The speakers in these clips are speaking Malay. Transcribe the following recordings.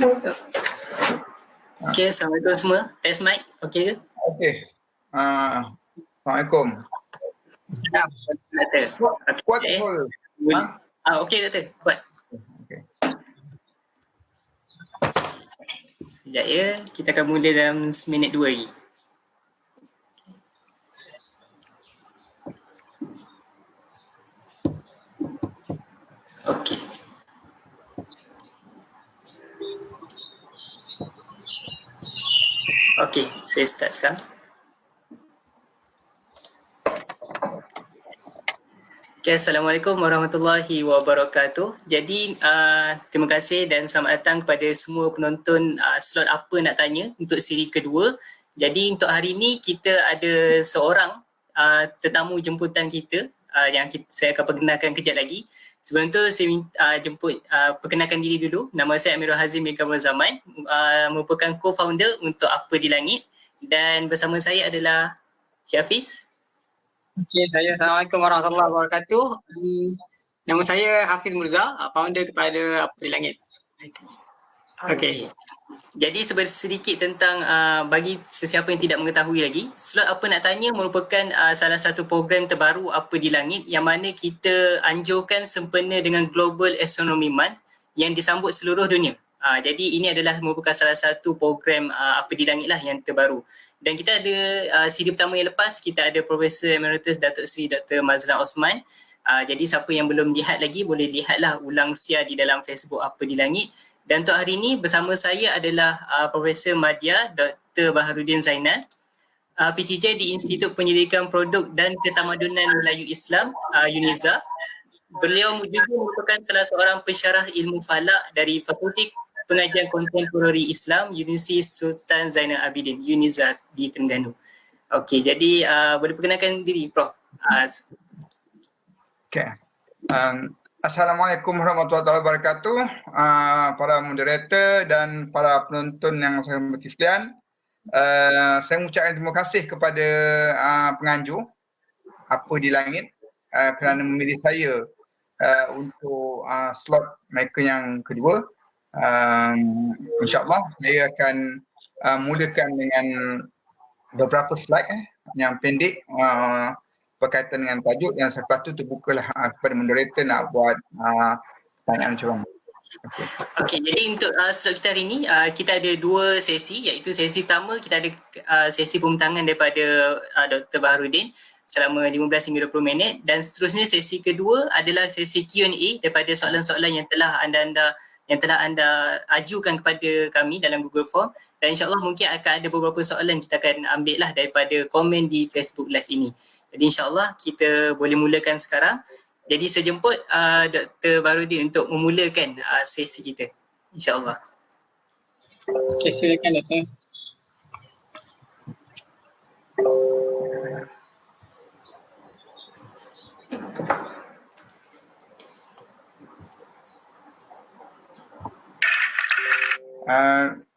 Okay, Assalamualaikum semua. Test mic, okay ke? Okey. Assalamualaikum. Sedap, doktor. Kuat Okay. betul. Okey doktor, kuat. Okey. Sekejap ya, kita akan mula dalam seminit 2 lagi. Okey. Okey, saya start sekarang. Okay, Assalamualaikum warahmatullahi wabarakatuh. Jadi terima kasih dan selamat datang kepada semua penonton slot apa nak tanya untuk siri kedua. Jadi untuk hari ini kita ada seorang tetamu jemputan kita yang saya akan perkenalkan kejap lagi. Sebelum tu saya perkenalkan diri dulu. Nama saya Amirul Hazim bin Kamal Zaman, merupakan co-founder untuk Apa di Langit, dan bersama saya adalah Syafiz. Okey, Assalamualaikum warahmatullahi wabarakatuh. Nama saya Hafiz Murza, founder kepada Apa di Langit. Okey. Jadi sedikit tentang bagi sesiapa yang tidak mengetahui lagi, slot Apa Nak Tanya merupakan salah satu program terbaru Apa di Langit yang mana kita anjurkan sempena dengan Global Astronomy Month yang disambut seluruh dunia. Jadi ini adalah merupakan salah satu program Apa di Langit lah yang terbaru. Dan kita ada siri pertama yang lepas, kita ada Profesor Emeritus Datuk Seri Dr. Mazlan Osman. Jadi siapa yang belum lihat lagi boleh lihatlah ulang siar di dalam Facebook Apa di Langit. Dan untuk hari ini bersama saya adalah Profesor Madya Dr. Baharudin Zainal, PTJ di Institut Penyelidikan Produk dan Ketamadunan Melayu Islam, UNIZA. Beliau juga merupakan salah seorang pensyarah ilmu falak dari Fakulti Pengajian Kontemporari Islam Universiti Sultan Zainal Abidin, UNIZA di Terengganu. Okey, jadi boleh perkenalkan diri Prof. Okey. Assalamualaikum warahmatullahi wabarakatuh, para moderator dan para penonton yang saya hormati sekalian. Saya mengucapkan terima kasih kepada penganjur Apa di Langit kerana memilih saya untuk slot mereka yang kedua. InsyaAllah saya akan mulakan dengan beberapa slide yang pendek berkaitan dengan tajuk, dan selepas tu terbukalah kepada moderator nak buat pertanyaan ceramah. Okey, jadi untuk slot kita hari ini kita ada dua sesi, iaitu sesi pertama kita ada sesi pembintangan daripada Dr. Baharudin selama 15 hingga 20 minit, dan seterusnya sesi kedua adalah sesi Q&A daripada soalan-soalan yang telah anda ajukan kepada kami dalam Google Form, dan insyaAllah mungkin akan ada beberapa soalan kita akan ambil lah daripada komen di Facebook Live ini. Jadi insyaAllah kita boleh mulakan sekarang. Jadi saya jemput Dr. Baharudin untuk memulakan sesi kita, insyaAllah. Okey, silakan Doktor.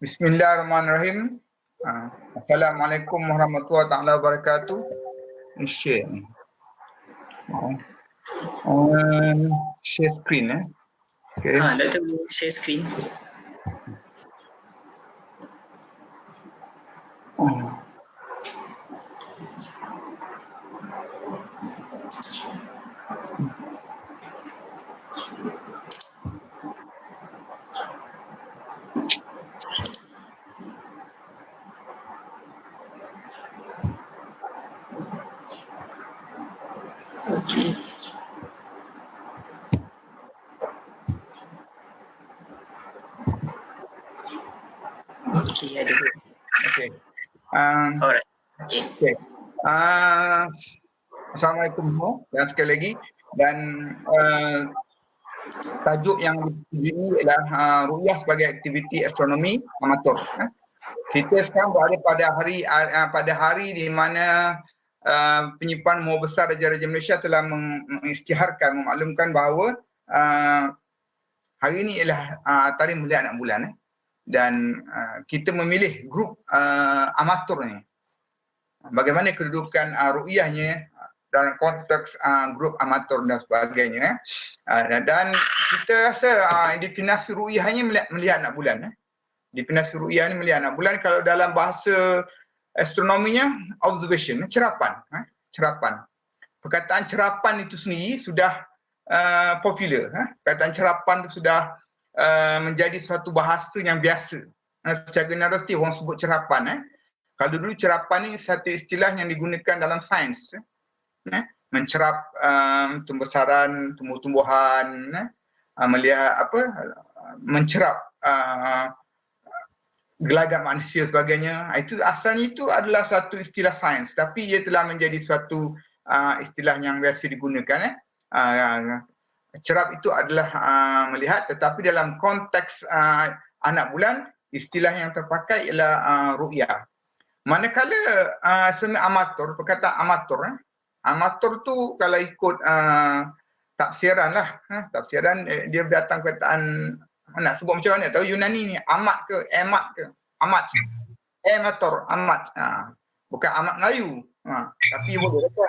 Bismillahirrahmanirrahim. Assalamualaikum warahmatullahi wabarakatuh. Share. Share screen Okay. Doktor boleh share screen. Okey. Okey, ada. Okey. Alright. Okey. Okay. Assalamualaikum semua dan sekali lagi, dan tajuk yang ini adalah ru'yah sebagai aktiviti astronomi amatur. Kita sekarang berada pada hari di mana penyimpan Muar Besar Raja-Raja Malaysia telah mengisytiharkan, memaklumkan bahawa hari ini ialah tarikh melihat anak bulan, dan kita memilih grup amatur ni. Bagaimana kedudukan ru'yahnya dalam konteks grup amatur dan sebagainya. Dan kita rasa definisi ru'yah hanya melihat anak bulan. Definisi ru'yah ni melihat anak bulan, kalau dalam bahasa astronominya observation, cerapan. Cerapan. Perkataan cerapan itu sendiri sudah popular. Perkataan cerapan itu sudah menjadi suatu bahasa yang biasa. Secara generatif orang sebut cerapan. Kalau dulu cerapan ni satu istilah yang digunakan dalam sains. Mencerap pembesaran tumbuh-tumbuhan, melihat mencerap gelagat manusia sebagainya. Itu asalnya itu adalah satu istilah sains, tapi ia telah menjadi suatu istilah yang biasa digunakan. Cerap itu adalah melihat, tetapi dalam konteks anak bulan, istilah yang terpakai ialah ru'yah. Manakala astronomi amatur, perkataan amatur, amatur tu kalau ikut tafsiran lah, tafsiran dia datang perkataan, nak sebut macam mana, tahu Yunani ni amat ke emat ke, amat, amator, amat, bukan amat Melayu, tapi boleh kata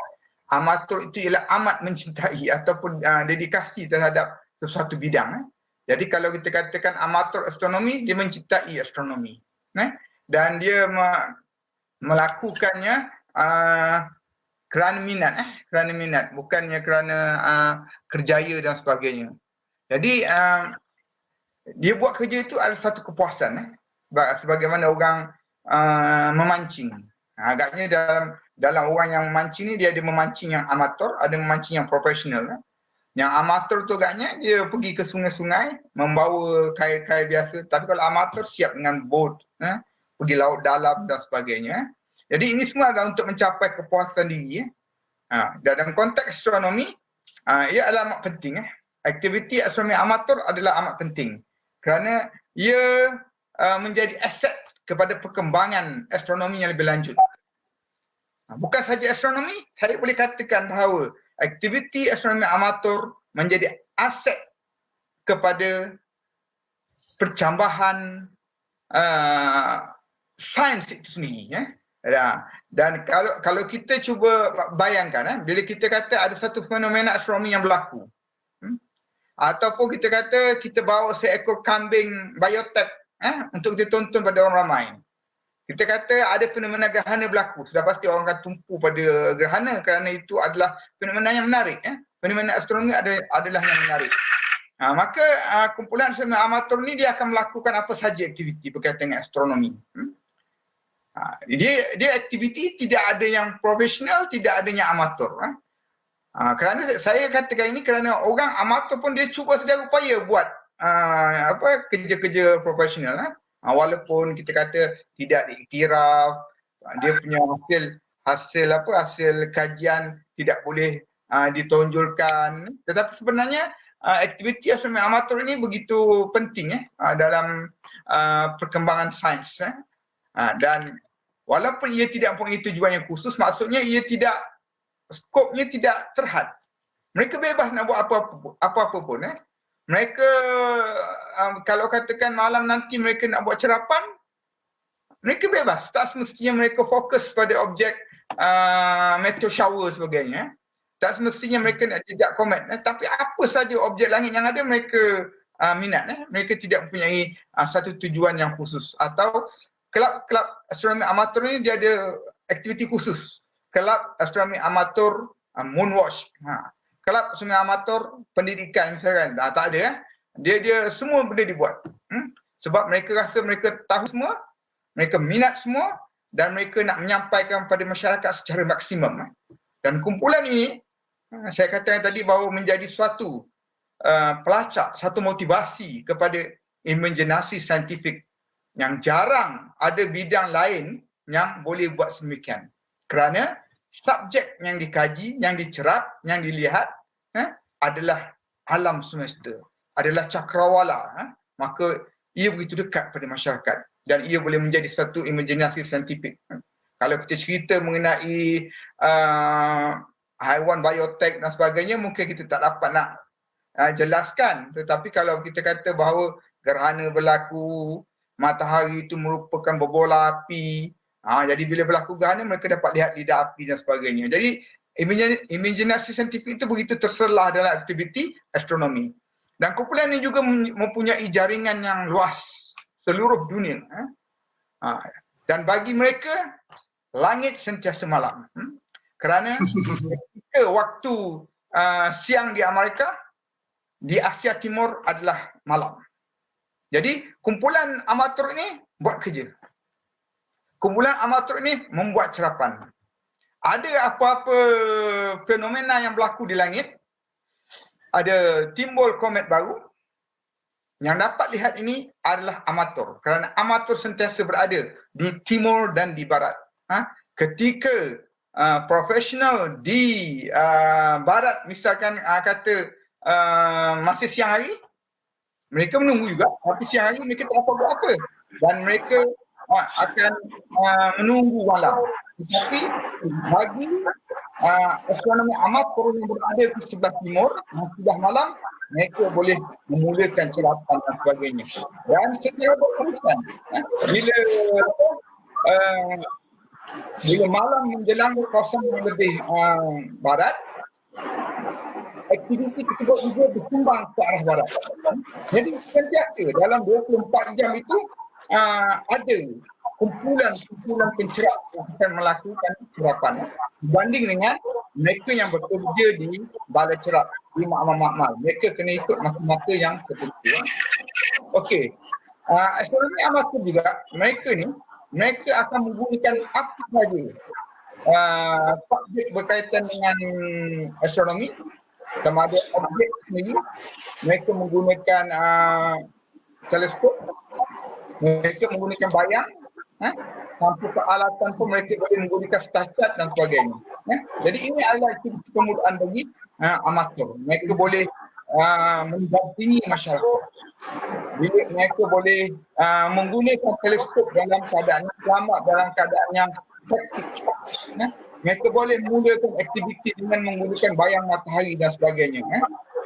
amatur itu ialah amat mencintai ataupun dedikasi terhadap sesuatu bidang. Jadi kalau kita katakan amatur astronomi, dia mencintai astronomi, dan dia melakukannya kerana minat, bukannya kerana kerjaya dan sebagainya. Jadi dia buat kerja itu adalah satu kepuasan, sebagaimana orang memancing. Agaknya dalam orang yang memancing ni, dia ada memancing yang amatur, ada memancing yang profesional. Yang amatur tu agaknya dia pergi ke sungai-sungai membawa kail-kail biasa, tapi kalau amatur siap dengan boat, pergi laut dalam dan sebagainya. Jadi ini semua adalah untuk mencapai kepuasan diri. Dalam konteks astronomi, ia adalah amat penting. Aktiviti astronomi amatur adalah amat penting kerana ia menjadi aset kepada perkembangan astronomi yang lebih lanjut. Bukan saja astronomi, saya boleh katakan bahawa aktiviti astronomi amatur menjadi aset kepada percambahan sains itu sendiri. Dan kalau kita cuba bayangkan, bila kita kata ada satu fenomena astronomi yang berlaku, ataupun kita kata kita bawa seekor kambing biotech untuk kita tonton pada orang ramai. Kita kata ada fenomena gerhana berlaku, sudah pasti orang akan tumpu pada gerhana kerana itu adalah fenomena yang menarik. Fenomena astronomi adalah yang menarik. Maka kumpulan astronomi amatur ni dia akan melakukan apa saja aktiviti berkaitan dengan astronomi. Dia aktiviti tidak ada yang profesional, tidak ada yang amatur. Kerana saya katakan ini kerana orang amatur pun dia cuba sedaya upaya buat kerja-kerja profesional. Walaupun kita kata tidak diiktiraf, dia punya hasil kajian tidak boleh ditonjolkan, tetapi sebenarnya aktiviti astronomi amatur ini begitu penting dalam perkembangan sains. Dan walaupun ia tidak mempunyai tujuan yang khusus, maksudnya ia tidak, skopnya tidak terhad. Mereka bebas nak buat apa-apa pun. Mereka kalau katakan malam nanti mereka nak buat cerapan, mereka bebas. Tak semestinya mereka fokus pada objek meteor shower sebagainya. Tak semestinya mereka nak jejak komet. Tapi apa saja objek langit yang ada mereka minat. Mereka tidak mempunyai satu tujuan yang khusus. Atau kelab astronomi amatur ni dia ada aktiviti khusus. Kelab astronomi amatur Moonwatch. Kelab astronomi amatur pendidikan misalkan. Tak ada. Dia semua boleh dibuat. Sebab mereka rasa mereka tahu semua, mereka minat semua dan mereka nak menyampaikan kepada masyarakat secara maksimum. Dan kumpulan ini, saya katakan tadi bahawa menjadi suatu pelacak, satu motivasi kepada imajinasi saintifik yang jarang ada bidang lain yang boleh buat sedemikian. Kerana subjek yang dikaji, yang dicerap, yang dilihat adalah alam semesta, adalah cakrawala. Maka ia begitu dekat pada masyarakat dan ia boleh menjadi satu imajinasi saintifik. Kalau kita cerita mengenai haiwan biotech dan sebagainya, mungkin kita tak dapat nak jelaskan. Tetapi kalau kita kata bahawa gerhana berlaku, matahari itu merupakan berbola api, jadi bila berlaku gerhana mereka dapat lihat lidah api dan sebagainya. Jadi imajinasi saintifik itu begitu terselah dalam aktiviti astronomi. Dan kumpulan ini juga mempunyai jaringan yang luas seluruh dunia. Dan bagi mereka, langit sentiasa malam. Kerana ketika waktu siang di Amerika, di Asia Timur adalah malam. Jadi kumpulan amatur ini buat kerja. Kumpulan amatur ini membuat serapan. Ada apa-apa fenomena yang berlaku di langit, ada timbul komet baru, yang dapat lihat ini adalah amatur. Kerana amatur sentiasa berada di timur dan di barat. Ketika profesional di barat misalkan kata masih siang hari, mereka menunggu juga. Tapi siang hari mereka tak buat apa. Dan mereka akan menunggu malam. Tetapi bagi astronomi amatur yang berada di sebelah timur, sudah malam, mereka boleh memulakan serapan dan sebagainya. Dan secara berterusan, bila malam menjelang kawasan yang lebih barat, aktiviti tersebut juga berkembang ke arah barat. Jadi sentiasa dalam 24 jam itu ada kumpulan pencerap yang akan melakukan serapan berbanding dengan mereka yang bekerja di balai cerap, di makmal. Mereka kena ikut masa-masa yang tertentu. Okey. Astronomi amatur juga, mereka akan menggunakan apa saja subjek berkaitan dengan astronomi, sama ada objek sendiri. Mereka menggunakan teleskop, mereka menggunakan bayang, tanpa peralatan pun mereka boleh menggunakan stasiun dan sebagainya. Jadi ini adalah aktiviti kemudahan bagi amatur. Mereka boleh mendampingi masyarakat. Bila mereka boleh menggunakan teleskop dalam keadaan yang selamat, dalam keadaan yang praktik. Mereka boleh mulakan aktiviti dengan menggunakan bayang matahari dan sebagainya.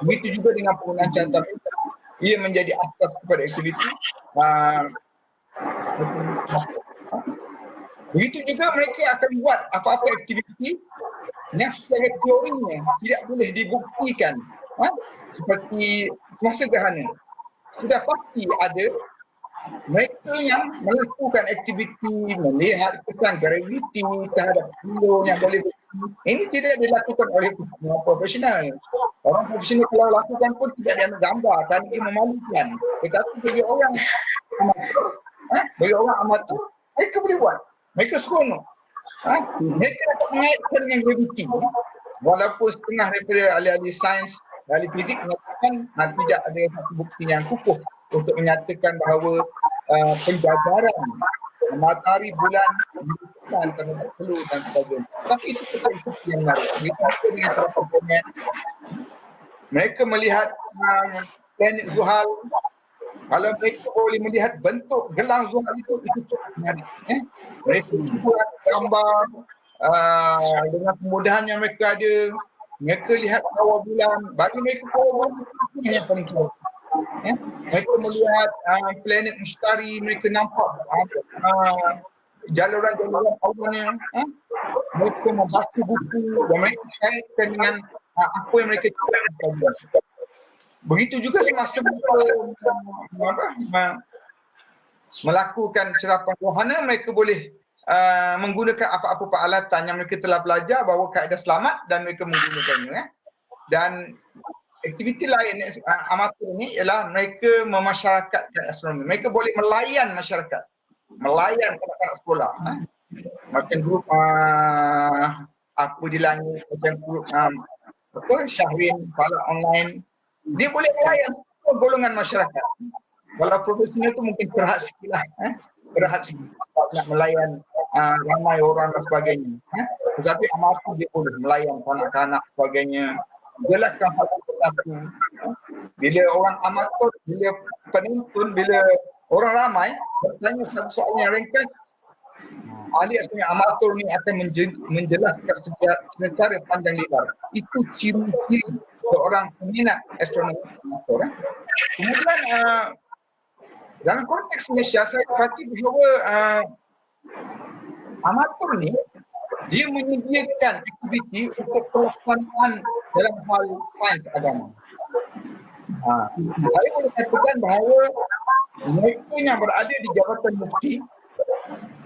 Begitu juga dengan penggunaan carta pita. Ia menjadi asas kepada aktiviti. Begitu juga mereka akan buat apa-apa aktiviti yang secara teorinya tidak boleh dibuktikan. Seperti masa gerhana. Sudah pasti ada mereka yang melakukan aktiviti melihat kesan graviti terhadap bulu yang boleh ini tidak dilakukan oleh orang profesional. Orang profesional kalau lakukan pun tidak diambil gambar dan ia memalukan. Tetapi bagi orang amatur, mereka boleh buat. Mereka seronok. Mereka dapat mengaitkan dengan graviti. Walaupun setengah daripada ahli-ahli sains, ahli fizik mengatakan tidak ada satu bukti yang kukuh untuk menyatakan bahawa penjajaran matahari bulan terhadap telur dan sebagainya. Tapi itu sesuatu yang menarik. Mereka melihat planet Zuhal. Kalau mereka boleh melihat bentuk gelang Zuhal itu cukup menarik. Mereka buat gambar dengan kemudahan yang mereka ada. Mereka lihat kawah bulan. Bagi mereka kawah bulan itu yang paling kuat. Mereka melihat planet Mustari, mereka nampak jaluran-jaluran awannya. Mereka membaca buku dan mereka kaitkan dengan apa yang mereka cakap. Begitu juga semasa melakukan serapan wahana, mereka boleh menggunakan apa-apa peralatan yang mereka telah belajar bahawa kaedah selamat dan mereka menggunakannya. Dan aktiviti lain amatur ini ialah mereka memasyarakatkan astronomi. Mereka boleh melayan masyarakat, melayan anak-anak sekolah. Macam grup apa di langit, macam grup Syahrin, Falak Online. Dia boleh melayan semua golongan masyarakat. Walau profesional itu mungkin berhad sikit lah. Berhad sikit nak melayan ramai orang dan sebagainya. Tetapi amatur dia boleh melayan kanak-kanak sebagainya. Jelaskan satu-satu. Bila orang amatur, bila penonton, bila orang ramai bertanya satu soalan yang ringkas, ahli astronomi amatur ni akan menjelaskan secara panjang lebar. Itu ciri-ciri seorang peminat astronomi amatur. Kemudian dalam konteks Malaysia, saya perhati bahawa amatur ni dia menyediakan aktiviti untuk pelaksanaan dalam hal sains agama. Saya boleh katakan bahawa mereka yang berada di jabatan mufti,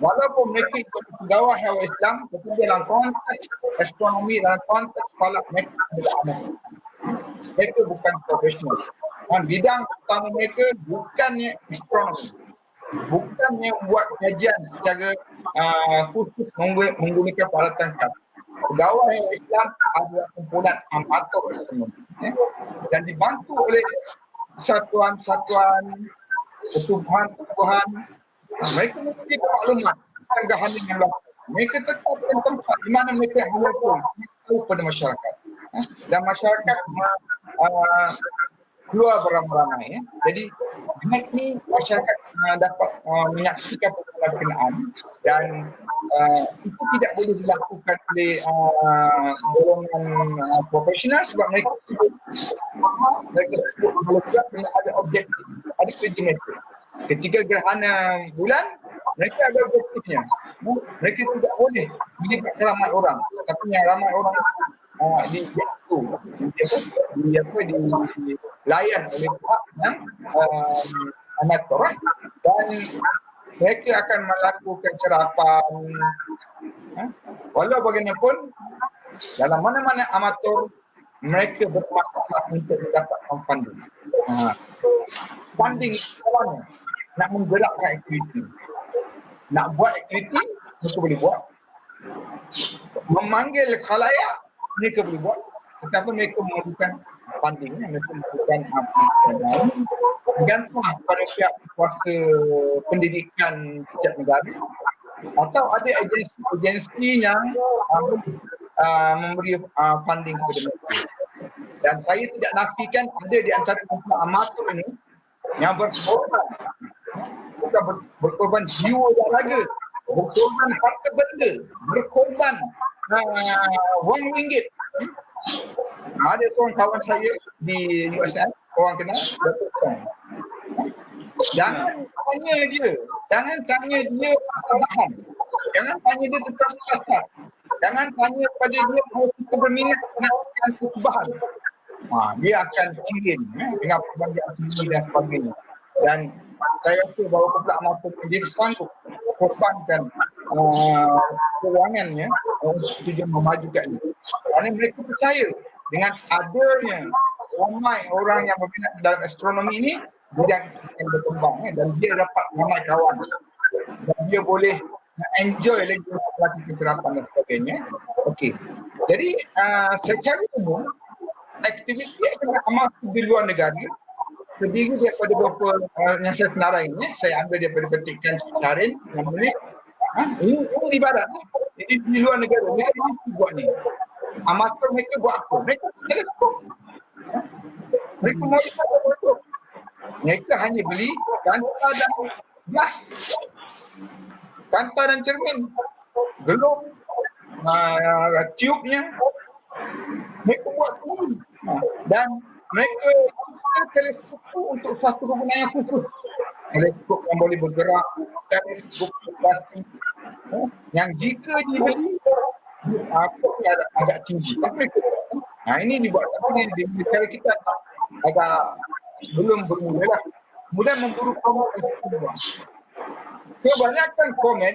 walaupun mereka ikut pegawai hewai Islam, tetapi dalam konteks astronomi, dalam konteks falak, mereka tidak aman. Mereka bukan profesional. Dan bidang utama mereka bukannya astronomi, bukannya buat kajian secara khusus menggunakan peralatan kami. Pegawai Islam adalah kumpulan amatur astronomi, dan dibantu oleh satuan-satuan pertubuhan. Mereka memiliki maklumat kegahanan yang laku. Mereka tetapkan tempat di mana mereka halal tahu pada masyarakat, dan masyarakat keluar beramai-ramai. Jadi dengan ini masyarakat dapat menyaksikan perkara berkenaan, dan itu tidak boleh dilakukan oleh golongan profesional sebab mereka sebut kalau ada objektif, ada koordinator. Ketika gerhana bulan, mereka ada objektifnya. Mereka tidak boleh melibatkan ramai orang, tapi yang ramai orang dilayan oleh pihak yang amatur, dan mereka akan melakukan serapan. Walau bagaimanapun, dalam mana-mana amatur, mereka bermasalah untuk mendapatkan funding. Funding awalnya nak menggerakkan aktiviti, nak buat aktiviti, mereka boleh buat. Memanggil khalayak, mereka boleh buat, tetapi mereka memerlukan funding, mereka memerlukan bergantung pada pihak kuasa pendidikan setiap negara, atau ada agensi yang memberi funding kepada mereka. Dan saya tidak nafikan ada di antara kumpulan amatur ini yang berkorban, bukan berkorban jiwa dan raga, berkorban harta benda, berkorban wang ringgit. Ada seorang kawan saya di USN, orang kenal, Datuk Song. Jangan tanya dia pasal bahan, jangan tanya dia tentang pasal, jangan tanya pada dia kalau kita berminat nak bahan. Dia akan kirim dengan perbankan sendiri dan sebagainya. Dan saya rasa bahawa kumpulan amatur dia sanggup korbankan kewangannya untuk dia memajukan ini. Kerana mereka percaya dengan adanya ramai orang yang berminat dalam astronomi ini, bidang akan berkembang, dan dia dapat ramai kawan, dan dia boleh enjoy lagi melakukan serapan dan sebagainya. Okey. Jadi secara umum aktiviti yang amatur di luar negara terdiri daripada beberapa yang saya senarai ini, saya ambil daripada petikan Syarin yang menulis ini ibarat ini di luar negara mereka mampu buat ni. Amatur mereka buat apa? Mereka teleskop, mereka modify teleskop, mereka hanya beli kanta dan gas, kanta dan cermin, globe, tube-nya mereka buat sendiri, dan mereka teleskop untuk satu kegunaan yang khusus. Teleskop yang boleh bergerak, teleskop plastik yang jika dibeli agak tinggi. Tapi ini dibuat, tapi di negara kita agak belum bermula lah. Kemudian memburu komen. Kebanyakan komen,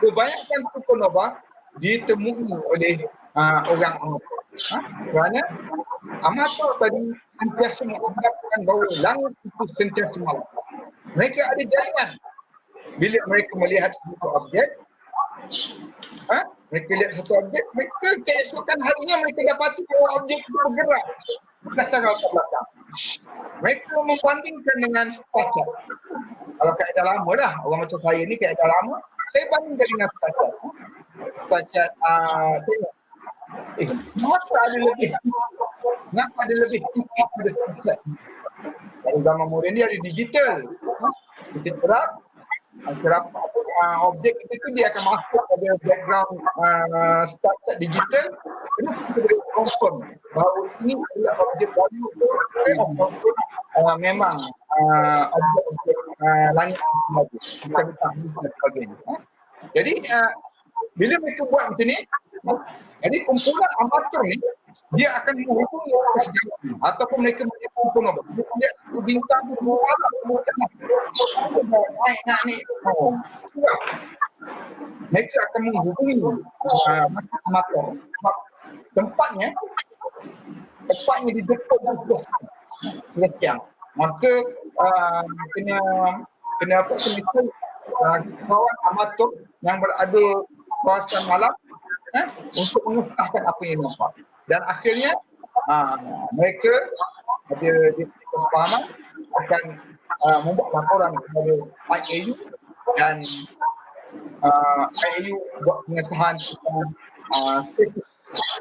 kebanyakan supernova ditemui oleh orang amatur. Kerana amatur tadi sentiasa mengatakan bahawa langit itu sentiasa malam. Mereka ada jaringan. Bila mereka melihat satu objek, mereka lihat satu objek, mereka keesokan harinya mereka dapati bahawa objek itu bergerak berdasarkan latar belakang. Mereka membandingkan dengan StarChart. Kalau kaedah lama lah, orang macam saya ni kaedah lama, saya bandingkan dengan StarChart. StarChart, tengok. Kenapa ada lebih? Kenapa ada lebih? Pada StarChart. Kalau zaman moden ni ada digital. Kita serap objek itu dia akan masuk pada background StarChart digital. Terus kita boleh confirm bahawa ini adalah objek baru memang objek langit semasa kita letak dan sebagainya. Jadi bila mereka buat macam ni, Jadi kumpulan amatur ni dia akan menghubungi orang sejarah ataupun mereka menghubungi pengobat. Dia lihat satu bintang tu malam naik. Mereka akan menghubungi amatur. Tempatnya di depan sudah siang. Maka kena kawan amatur yang berada kawasan malam untuk mengesahkan apa yang nampak. Dan akhirnya mereka ada kesepahaman akan membuat laporan kepada IAU dan IAU buat pengesahan status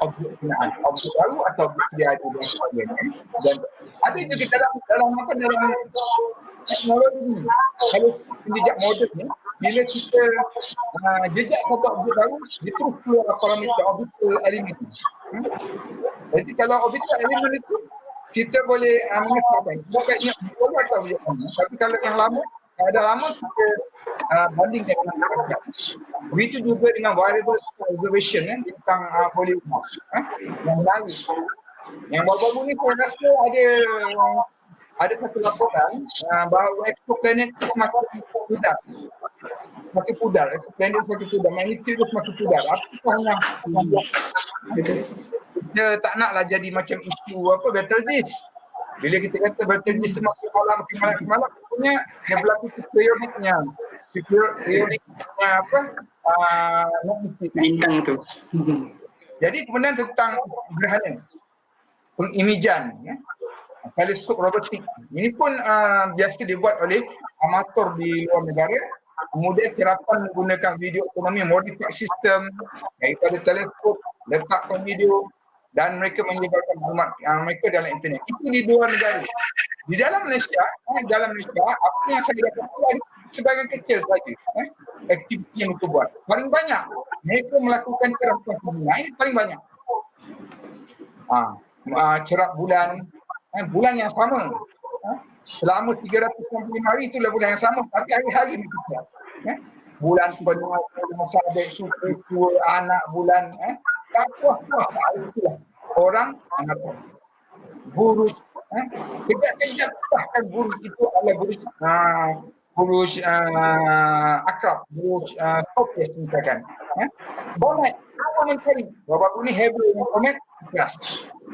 objek kenaan, objek baru atau objek sedia ada dan sebagainya. Dan ada juga dalam teknologi ni, kalau jejak moden ni, bila kita jejak satu objek baru, dia terus keluar parameter orbital element. Jadi kalau orbital element itu kita boleh mengesahkan, bukan ingat boleh atau objek mana. Tapi kalau yang lama, ada lama kita banding dengan rakyat. Begitu juga dengan variable observation tentang polymer yang menarik. Yang baru-baru ni saya rasa ada satu laporan bahawa exoplanet semakin pudar. Exoplanet semakin pudar. Magnitude semakin pudar. Apakah yang kita tak naklah jadi macam isu Betelgeuse. Bila kita kata Betelgeuse semakin malam, punya dia berlaku periodiknya. Bintang tu. Jadi kemudian tentang gerhana, pengimejan, teleskop robotik. Ini pun biasa dibuat oleh amatur di luar negara. Kemudian kerapan menggunakan video astronomi modified system daripada teleskop, letakkan video dan mereka menyebarkan maklumat mereka dalam internet. Itu di luar negara. Di dalam Malaysia, apa yang saya dapat sebagai kecil saja aktiviti yang mereka buat. Paling banyak mereka melakukan cerap bulan, ini paling banyak. Cerap bulan yang sama. Selama 365 hari itulah bulan yang sama, tapi hari-hari mereka cerap. Bulan penuh, masa baik super tua, anak bulan, itulah orang anak burus. Kejap-kejap bahkan burus itu adalah burus akrab, burus kopias misalkan. Komet, apa mencari? Bapak ini heboh dengan komet, kelas.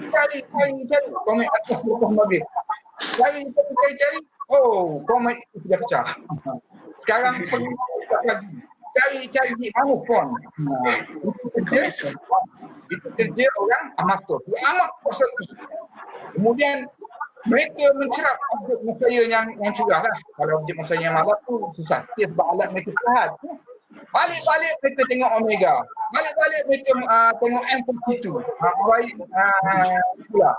Cari komet atas lepas maghrib. Cari, komet itu sudah pecah. Sekarang perlu cari mana pun. Itu kerja orang amatur. Dia amat positif. Kemudian mereka mencerap objek masaya yang cerah lah. Kalau objek masaya yang malam tu susah. Dia sebab alat mereka sihat. Balik-balik mereka tengok Omega. Balik-balik mereka tengok M42. Pula.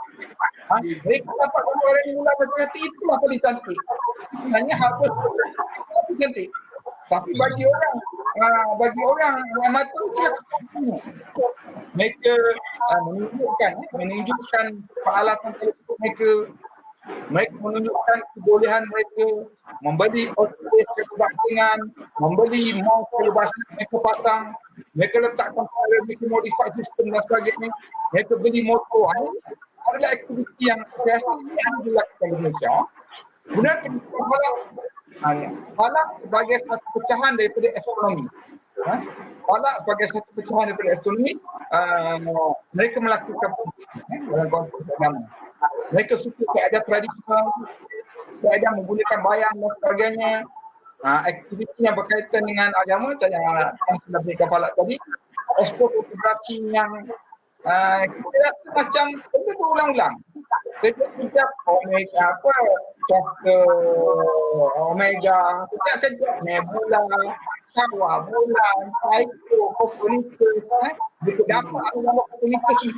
Mereka dapat gambar yang mula berkata itulah paling cantik. Sebenarnya habis paling cantik. Tapi bagi orang amatur mereka menunjukkan peralatan teleskop mereka menunjukkan kebolehan mereka membeli outlet kebatingan, membeli mouse telebasi mereka pasang, mereka letakkan file, mereka modify sistem dan sebagainya, mereka beli motor. Adalah aktiviti yang saya rasa ini yang dilakukan di Malaysia. Kemudian falak sebagai satu pecahan daripada astronomi. Falak sebagai satu pecahan daripada astronomi, mereka melakukan dalam konteks agama. Mereka suka keadaan tradisional, keadaan menggunakan bayang dan sebagainya. Aktiviti yang berkaitan dengan agama, yang sudah berikan falak tadi, astrofotografi yang kita macam benda berulang-ulang. Kejap-kejap Omega, kejap-kejap nebula, kawah bulan, Psycho, Copernicus, kita dapat nama Copernicus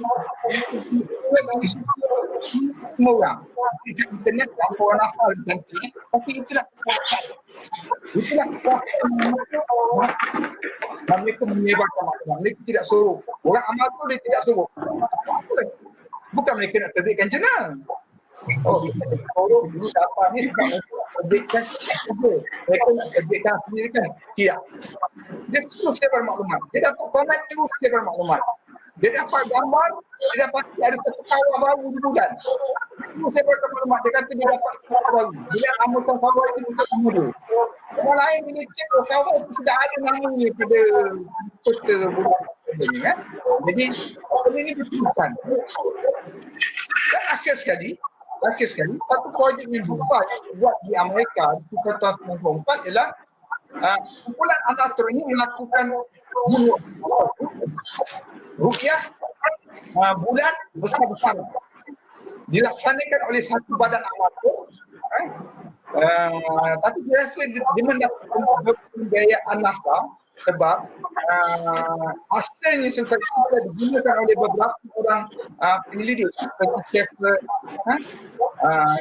semua orang. Internet tak apa orang hafal nanti, tapi itulah dan mereka menyebarkan maklumat. Mereka tidak suruh. Orang amal tu dia tidak suruh. Bukan mereka nak terbitkan jurnal. Orang dulu dapat ni sebab mereka terbitkan mereka nak terbitkan sendiri kan? Tidak. Dia terus sebar maklumat. Dia dapat komen terus sebar maklumat. Dia dapat gambar, dia dapat ada satu kawah baru di bulan. Itu saya dapat maklumat, dia kata dia dapat kawah baru. Dia amalkan kawah itu untuk temu dia. Orang lain dia cek, kawah itu tidak ada namanya pada peta bulan ni kan. Jadi, benda ni berterusan. Dan akhir sekali, satu projek yang besar buat di Amerika di tahun 1994 ialah kumpulan amatur ini melakukan ruqyah bulan besar-besar dilaksanakan oleh satu badan amatur, tapi dia rasa dia mendapatkan pembiayaan NASA sebab hasilnya sudah digunakan oleh beberapa orang penyelidik seperti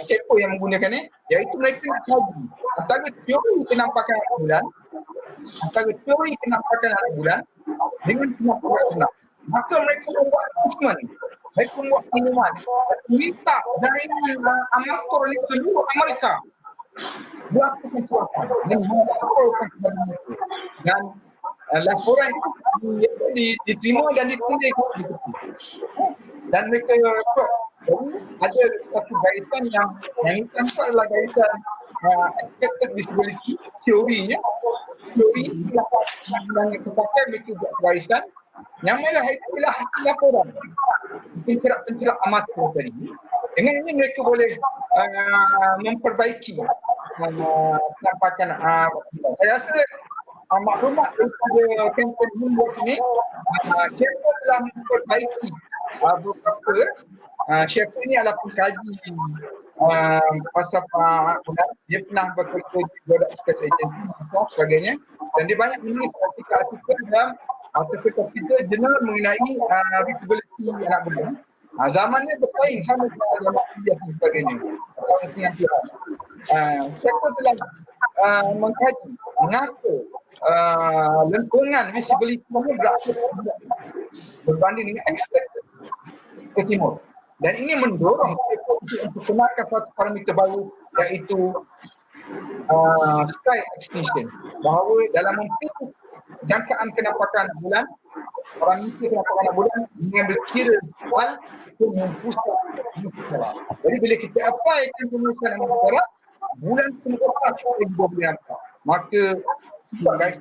Schaeffer yang menggunakannya, iaitu mereka nak kaji antara teori kenampakan bulan dengan kenampakan bulan. Maka mereka membuat announcement, mereka membuat pengumuman, minta jaringan amatur di seluruh Amerika melakukan suapan dan melaporkan kepada mereka. Dan laporan itu diterima dan ditindai dan mereka ada satu garisan yang itu adalah garisan accepted disability teori yang terpakai mereka buat garisan yang mana itu adalah laporan pencerap amatur tadi. Dengan ini mereka boleh memperbaiki penampakan. Saya rasa maklumat daripada kempen Moonwalk ini, Schaeffer telah memperbaiki beberapa. Schaeffer ini adalah pengkaji pasal bulan. Dia pernah bekerja di Product Space Agency dan sebagainya, dan dia banyak menulis artikel dalam artikel kita jurnal mengenai visibility anak bulan. Zamannya bersaing sama dengan zaman kuliah dan sebagainya. Schaeffer telah mengkaji mengapa lengkungan visibility berapa berbanding dengan expected ke timur. Dan ini mendorong untuk kenalkan satu parameter baru, iaitu sky extinction. Bahawa dalam memperhatikan jangkaan kenampakan bulan, parameter kenampakan bulan mengambil kira hal pemutusan. Jadi bila kita applykan pemutusan negara, bulan pemutusan kita juga boleh nampak. Maka guys,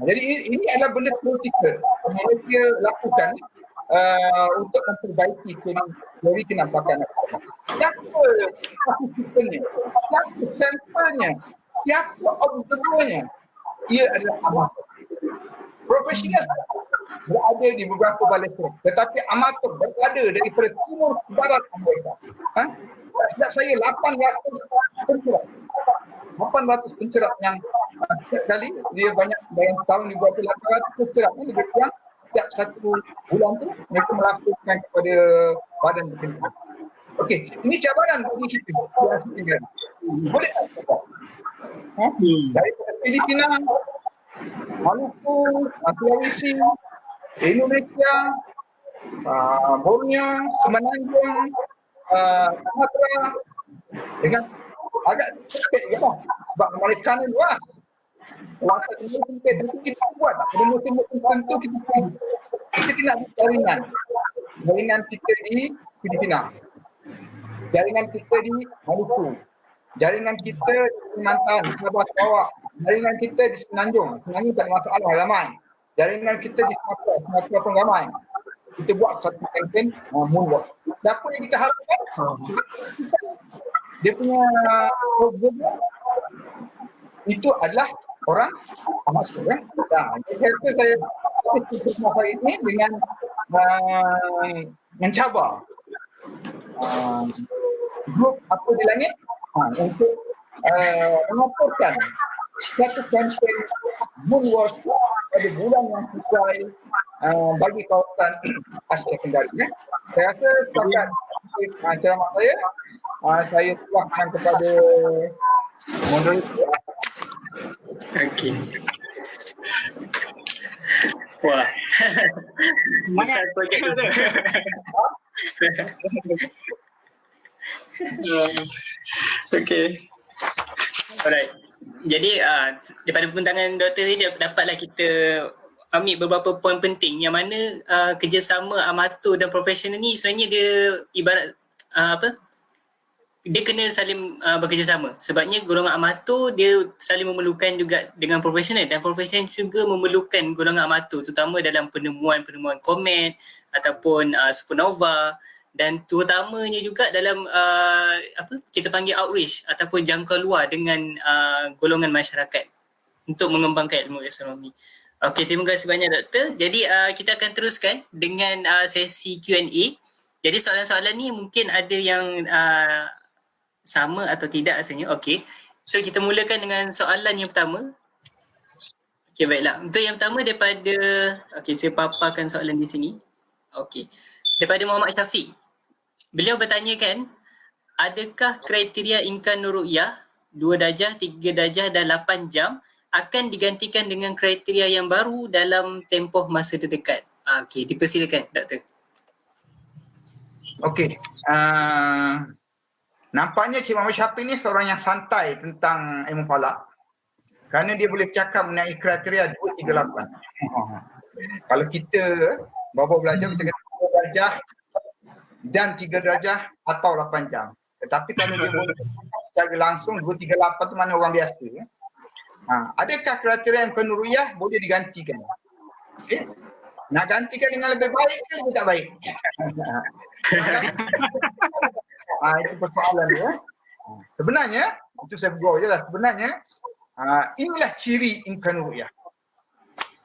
jadi ini adalah benda kritikal yang mereka lakukan untuk memperbaiki teori kenampakan. Siapa participantnya, siapa sampelnya, siapa observernya, ia adalah amatur. Profesional berada di beberapa balai survey, tetapi amatur berada daripada timur ke barat Amerika. Sejak saya 800 pencerap yang setiap kali dia banyak dalam setahun dia buat 800 pencerap ni lebih kurang setiap satu bulan tu mereka melakukan kepada badan berkenaan. Okey, ini cabaran bagi kita. Boleh tak cakap? Daripada Filipina, Maluku, Sulawesi, Indonesia, Borneo, Semenanjung, Sumatera, dengan agak sempit je lah sebab mereka ni luas. Luasan ini sempit, tentu kita buat pada musim-musim tertentu kita pergi. Kita kena jaringan kita di Filipina, jaringan kita di Maluku, jaringan kita di Kalimantan, Sabah, Sarawak, jaringan kita di Semenanjung tak ada masalah, ramai. Jaringan kita di Sumatera pun ramai. Kita buat satu campaign Moonwalk. Dan apa yang kita harapkan? Dia punya program itu adalah orang amatur kan. Saya ini dengan mencabar grup apa di langit untuk melaporkan satu campaign Moonwalk pada bulan yang sesuai bagi kawasan Asia Tenggara. Saya rasa setakat ceramah saya serahkan kepada moderator. Okey. Wah. Besar projek tu. Okey. Alright. Jadi daripada pembintangan doktor ni dapatlah kita ambil beberapa poin penting yang mana kerjasama amatur dan profesional ni sebenarnya dia ibarat dia kena saling bekerjasama. Sebabnya golongan amatur dia saling memerlukan juga dengan profesional, dan profesional juga memerlukan golongan amatur terutama dalam penemuan-penemuan komet ataupun supernova, dan terutamanya juga dalam kita panggil outreach ataupun jangkau luar dengan golongan masyarakat untuk mengembangkan ilmu astronomi. Okey, terima kasih banyak Doktor. Jadi kita akan teruskan dengan sesi Q&A. Jadi soalan-soalan ni mungkin ada yang sama atau tidak rasanya. Okey. So kita mulakan dengan soalan yang pertama. Okey, baiklah. Untuk yang pertama daripada, okey, saya paparkan soalan di sini. Okey. Daripada Muhammad Syafiq. Beliau bertanyakan, adakah kriteria imkan ru'yah 2 darjah, 3 darjah dan 8 jam akan digantikan dengan kriteria yang baru dalam tempoh masa terdekat? Okey, dipersilakan Doktor. Okey. Nampaknya Cik Muhammad Syafiq ni seorang yang santai tentang ilmu falak kerana dia boleh cakap mengenai kriteria 238. Kalau kita baru belajar, kita kata 2 darjah dan 3 darjah atau 8 jam. Tetapi kalau dia boleh secara langsung 238 tu mana orang biasa. Adakah kriteria yang penuh ru'yah boleh digantikan? Okay. Nak gantikan dengan lebih baik ke lebih tak baik? Itu persoalan dia. Sebenarnya, itu saya beritahu je lah. Sebenarnya, inilah ciri imkan ru'yah.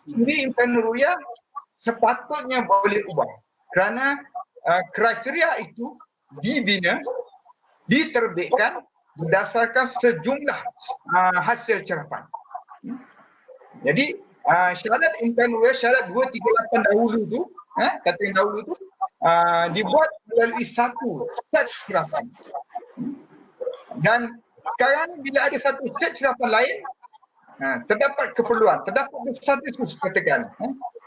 Ciri imkan ru'yah sepatutnya boleh ubah. Kerana kriteria itu dibina, diterbitkan berdasarkan sejumlah hasil cerapan. Jadi, syarat imkan ru'yah, syarat 238 dahulu tu, kata yang dahulu tu, dibuat melalui satu set cerapan. Dan sekarang bila ada satu set cerapan lain, terdapat keperluan, terdapat status katakan.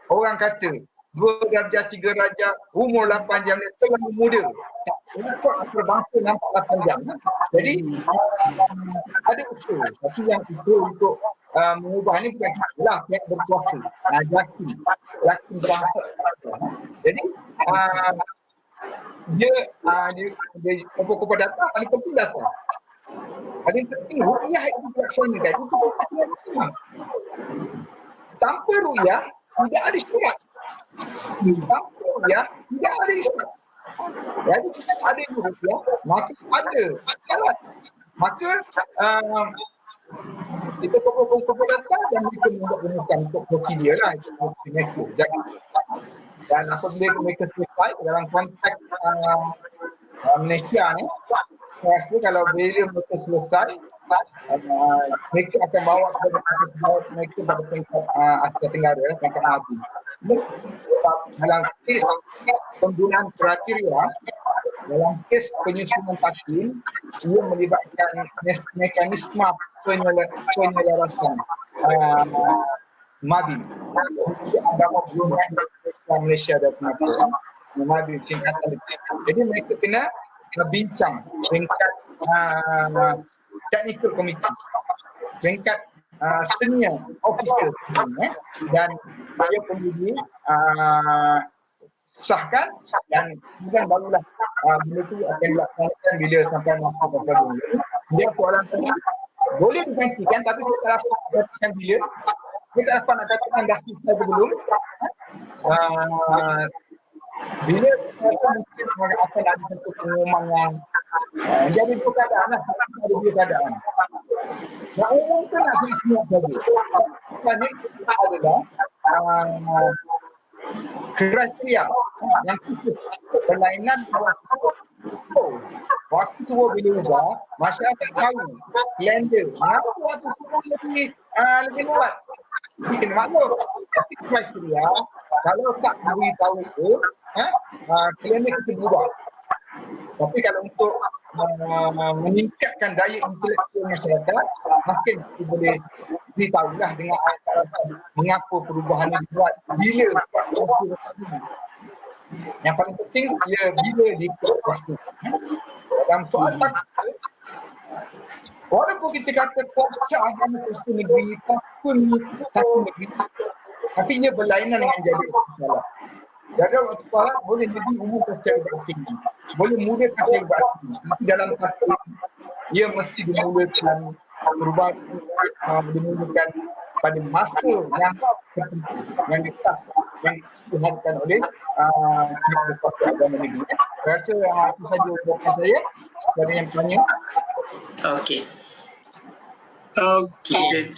Orang kata 2 darjah, 3 darjah, umur 8 jam ni terlalu muda. Untuk terbangsa nampak 8 jam. Jadi ada usul. Tapi yang usul untuk mengubah ni bukan kita lah, pihak berkuasa. Yakin berangkat. Jadi dia kumpul data, paling penting data. Paling penting ru'yah itu dilaksanakan. Itu tanpa ru'yah tidak ada syarat. Tanpa ru'yah tidak ada syarat. Jadi kita ada ru'yah, maka ada syarat. Maka kita kumpul data dan kita menggunakan untuk prosedur lah. Dan apabila mereka selesai dalam konteks Malaysia ni, saya rasa kalau bila mereka selesai, mereka akan bawa mereka pada tingkat Asia Tenggara, tingkat ABI. Dalam kes penggunaan kriteria, dalam kes penyusunan takvim, ia melibatkan mekanisme penyelarasan MABIM. Agama Berhubungan Malaysia dan Singapura, MABIM singkatan. Jadi mereka kena bincang peringkat technical committee, peringkat senior officer, dan dia perlu disahkan dan kemudian barulah benda itu akan dilaksanakan bila sampai masa berkabung. Dia soalan tadi boleh digantikan, tapi saya tak dapat katakan bila. Saya tak dapat nak katakan dah selesai belum. Bila mungkin akan ada satu pengumuman yang jadi dua keadaan lah, ada dua keadaan. Yang umum kan nak semua saja. Kerana kita adalah kriteria yang khusus berlainan waktu semua bila ubah, masyarakat tahu kalender kenapa waktu semua lebih kuat. Mungkin maklum, tapi kriteria kalau tak beritahu itu, kalender kita berubah. Tapi kalau untuk meningkatkan daya intelektual masyarakat, makin kita boleh beritahulah dengan mengapa perubahan ini dibuat, bila yang paling penting ia bila dikuasai. Dalam soal takdir, walaupun kita kata kuasa agama kuasa negeri, takun negeri, Tapi ia berlainan dengan jadual waktu solat. Jadual waktu solat boleh jadi umumkan secara bersing, boleh mulakan secara bersing. Tapi dalam satu ia mesti dimulakan perubahan, dimulakan pada masa yang tertentu, yang diisytiharkan oleh pihak berkuasa agama negeri. Saya rasa itu saja jawapan saya. Ada yang tanya? Okey. Okey.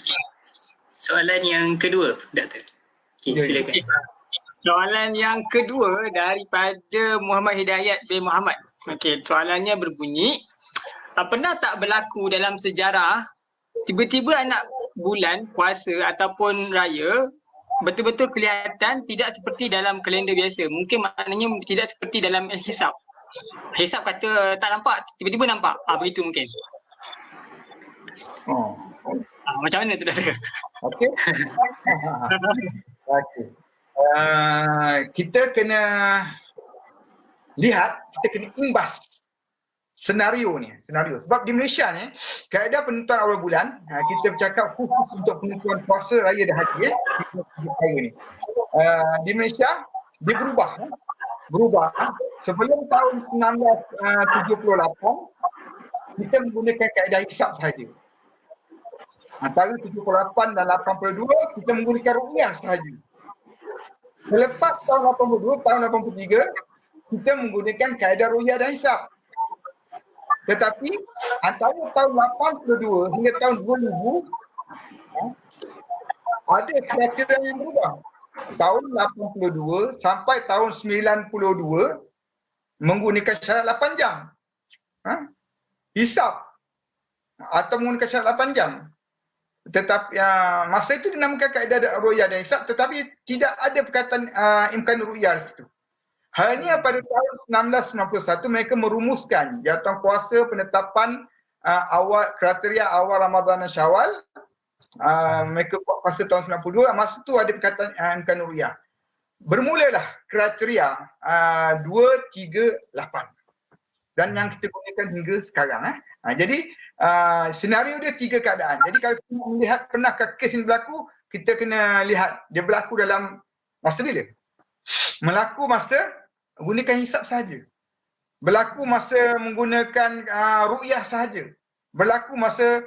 Soalan yang kedua, Doktor. Okey, Ya, ya. silakan. Soalan yang kedua daripada Muhammad Hidayat bin Muhammad. Okey, soalannya berbunyi, pernah tak berlaku dalam sejarah tiba-tiba anak bulan puasa ataupun raya betul-betul kelihatan tidak seperti dalam kalender biasa? Mungkin maknanya tidak seperti dalam hisab. Hisab kata tak nampak, tiba-tiba nampak. Begitu mungkin. Oh. Macam mana tu dah? Okey. Okey. Kita kena lihat, kita kena imbas senario ni, sebab di Malaysia ni kaedah penentuan awal bulan, kita bercakap khusus untuk penentuan puasa raya dan haji ni. Di Malaysia dia berubah. Sebelum tahun 1978 kita menggunakan kaedah hisab sahaja. Antara 78 dan 82 kita menggunakan ru'yah sahaja. Selepas tahun 82, tahun 83 kita menggunakan kaedah ru'yah dan hisab. Tetapi antara tahun 82 hingga tahun 2000 ada kriteria yang berubah. Tahun 82 sampai tahun 92 menggunakan syarat 8 jam. Hisab atau menggunakan syarat 8 jam. Tetapi masa itu dinamakan kaedah ru'yah dan hisab, tetapi tidak ada perkataan imkan ru'yah di situ. Hanya pada tahun 1991 mereka merumuskan jatuh puasa penetapan kriteria awal Ramadan dan Syawal. Mereka buat puasa tahun 92, masa tu ada perkataan imkan ru'yah. Bermulalah kriteria 238 dan yang kita gunakan hingga sekarang. Jadi senario dia 3 keadaan. Jadi kalau kita melihat pernahkah kes ini berlaku, kita kena lihat dia berlaku dalam masa bila. Berlaku masa gunakan hisab sahaja. Berlaku masa menggunakan ru'yah sahaja. Berlaku masa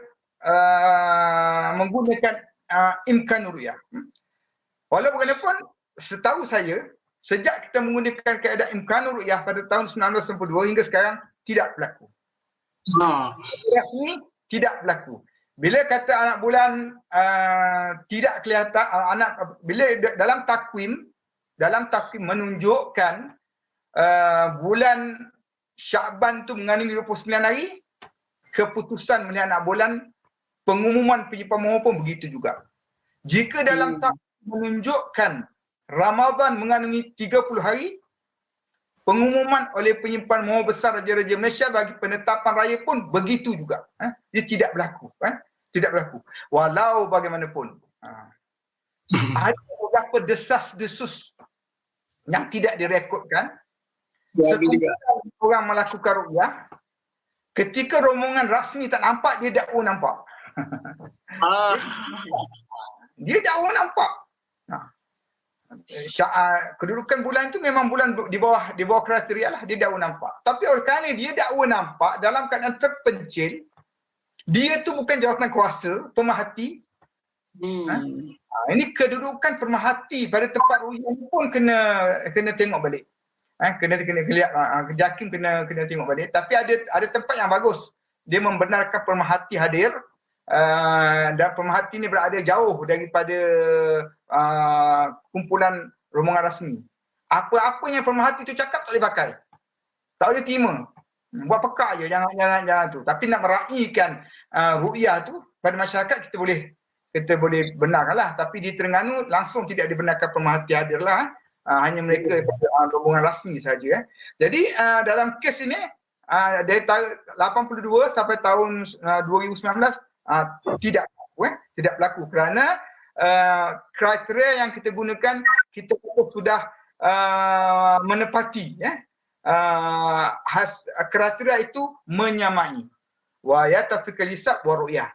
menggunakan imkan ru'yah. Walau bagaimanapun, setahu saya, sejak kita menggunakan kaedah imkan ru'yah pada tahun 1992 hingga sekarang tidak berlaku. Rasmi tidak berlaku. Bila kata anak bulan tidak kelihatan, bila dalam takwim menunjukkan bulan Syakban tu mengandungi 29 hari, keputusan melihat anak bulan, pengumuman penyimpan mohon pun begitu juga. Jika dalam takwim menunjukkan Ramadan mengandungi 30 hari, pengumuman oleh penyimpan mohon besar Raja-Raja Malaysia bagi penetapan raya pun begitu juga. Dia tidak berlaku. Tidak berlaku. Walau bagaimanapun. Ada beberapa desas-desus yang tidak direkodkan. Sekumpulan orang melakukan ru'yah, ketika rombongan rasmi tak nampak, dia dakwa nampak. Dia dakwa nampak. Kedudukan bulan itu memang bulan di bawah kriteria lah, dia dakwa nampak. Tapi oleh kerana dia dakwa nampak dalam keadaan terpencil, dia tu bukan jawatan kuasa, pemerhati. Ini kedudukan pemerhati pada tempat ru'yah pun kena tengok balik. Kena lihat, Jakim kena tengok balik. Tapi ada tempat yang bagus. Dia membenarkan pemerhati hadir, dan pemerhati ni berada jauh daripada kumpulan rombongan rasmi. Apa-apa yang pemerhati tu cakap tak boleh pakai. Tak boleh terima. Buat pekak je, jangan tu. Tapi nak meraihkan ru'yah tu pada masyarakat, kita boleh benarkanlah. Tapi di Terengganu langsung tidak dibenarkan pemerhati hadir lah. Hanya mereka daripada rombongan rasmi saja. Jadi dalam kes ini dari tahun 82 sampai tahun 2019 tidak berlaku kerana kriteria yang kita gunakan, kita sudah menepati kriteria itu menyamai. Wa yatafiqal hisab wa ru'yah.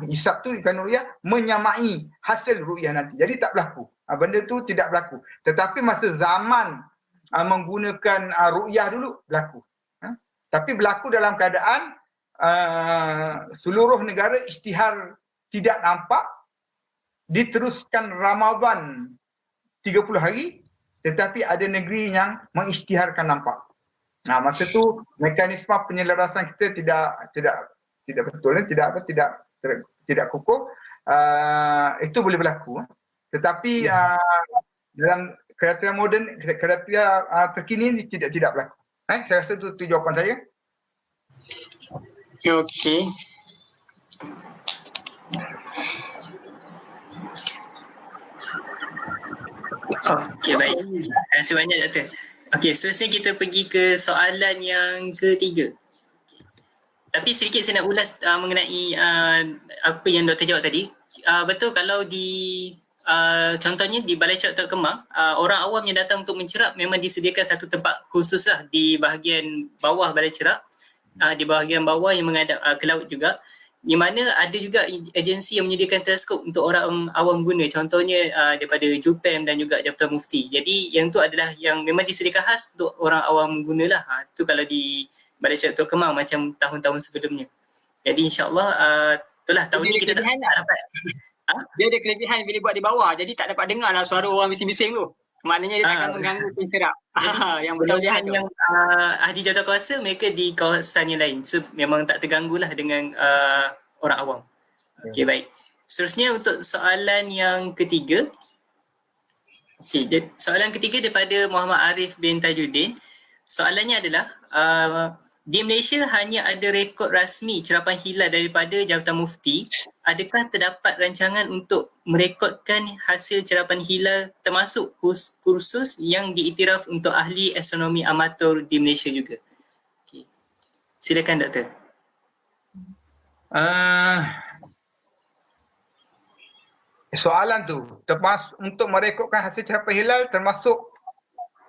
Hisab tu kan ru'yah menyamai hasil ru'yah nanti. Jadi tak berlaku. benda tu tidak berlaku. Tetapi masa zaman menggunakan ru'yah dulu berlaku. Tapi berlaku dalam keadaan seluruh negara isytihar tidak nampak, diteruskan Ramadan 30 hari, tetapi ada negeri yang mengisytiharkan nampak. Masa tu mekanisme penyelarasan kita tidak betul, tidak kukuh. Itu boleh berlaku. Tetapi dalam kriteria moden, kriteria terkini tidak berlaku. Saya rasa itu jawapan saya. Okey. Okey, baik. Terima kasih banyak Doktor. Okey, seterusnya kita pergi ke soalan yang ketiga. Tapi sedikit saya nak ulas mengenai apa yang Doktor jawab tadi. Betul kalau di contohnya di Balai Cerap Teluk Kemang, orang awam yang datang untuk mencerap memang disediakan satu tempat khusus lah di bahagian bawah Balai Cerap, di bahagian bawah yang menghadap ke laut juga, di mana ada juga agensi yang menyediakan teleskop untuk orang awam guna, contohnya daripada JUPEM dan juga Jabatan Mufti. Jadi yang tu adalah yang memang disediakan khas untuk orang awam gunalah. Tu kalau di Balai Cerap Teluk Kemang macam tahun-tahun sebelumnya. Jadi insyaAllah itulah tahun ni kita tak dapat. Dia ada kelebihan bila buat di bawah, jadi tak dapat dengar lah suara orang bising-bising tu. Maknanya dia tak akan mengganggu pencerap. Yang betul dia tu. Yang ahli jawatankuasa mereka di kawasan yang lain. So memang tak terganggu lah dengan orang awam. Okey, baik. Seterusnya untuk soalan yang ketiga. Okey, soalan ketiga daripada Muhammad Arif bin Tajuddin. Soalannya adalah di Malaysia hanya ada rekod rasmi cerapan hilal daripada Jabatan Mufti. Adakah terdapat rancangan untuk merekodkan hasil cerapan hilal termasuk kursus yang diiktiraf untuk ahli astronomi amatur di Malaysia juga? Okay. Silakan Doktor. Soalan tu termasuk untuk merekodkan hasil cerapan hilal termasuk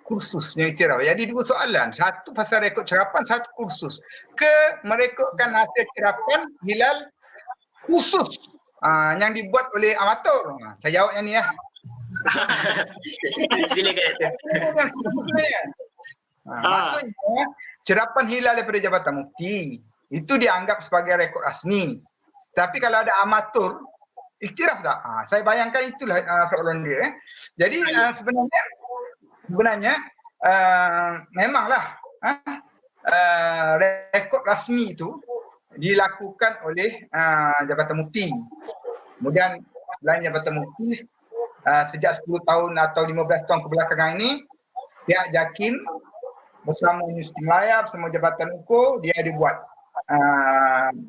kursus yang iktiraf. Jadi dua soalan, satu pasal rekod cerapan, satu kursus. Ke merekodkan hasil cerapan hilal khusus yang dibuat oleh amatur. Saya jawab yang ni lah. Silakan Doktor. Maksudnya cerapan hilal daripada Jabatan Mufti itu dianggap sebagai rekod rasmi. Tapi kalau ada amatur, iktiraf tak? Saya bayangkan itulah soalan dia. Jadi sebenarnya memanglah rekod rasmi itu dilakukan oleh Jabatan Mufti. Kemudian selain Jabatan Mufti, sejak 10 tahun atau 15 tahun kebelakangan ini, pihak JAKIM bersama Universiti Melaya, bersama Jabatan Ukur, dia dibuat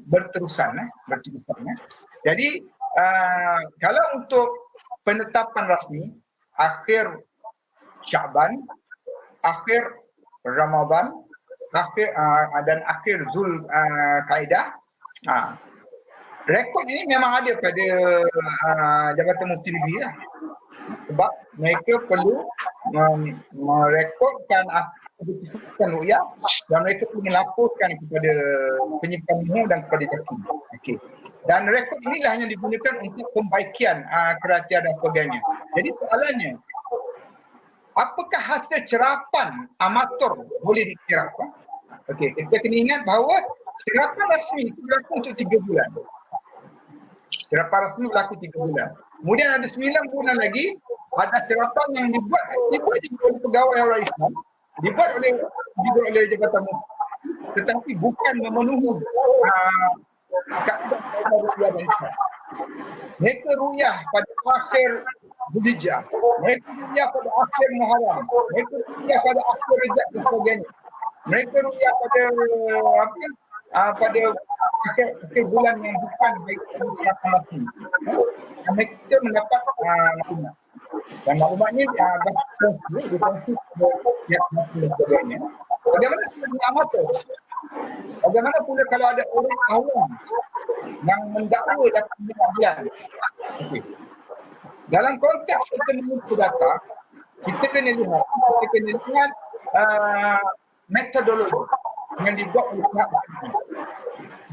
berterusan. Jadi kalau untuk penetapan rasmi, akhir Syaban, akhir Ramadan, dan akhir Zulkaidah. Rekod ini memang ada pada Jabatan Mufti Negeri lah. Sebab mereka perlu merekodkan keputusan ru'yah dan mereka ingin laporkan kepada penyimpan ilmu dan kepada JAKIM. Okey. Dan rekod inilah yang digunakan untuk pembaikian kriteria dan sebagainya. Jadi soalannya, apakah hasil cerapan amatur boleh diiktiraf? Okey, kita kena ingat bahawa cerapan rasmi itu berlaku untuk 3 bulan. Cerapan rasmi berlaku 3 bulan. Kemudian ada 9 bulan lagi, ada cerapan yang dibuat oleh pegawai orang Islam, dibuat oleh Jabatan Mufti, tetapi bukan memenuhi kaedah ru'yah dan Islam. Mereka ru'yah pada akhir Zulhijjah, mereka ru'yah pada akhir Muharram, mereka ru'yah pada akhir Rejab dan sebagainya. Mereka ru'yah pada akhir bulan yang bukan baik cerapan rasmi. Mereka mendapat maklumat. Dan maklumatnya berkongsi pihak dan sebagainya. Bagaimana dengan amatur? Bagaimana pula kalau ada orang awam yang mendakwa dapat pengadilan? Okay. Dalam konteks kita mengumpul data, kita kena lihat metodologi yang dibuat oleh pihak ini.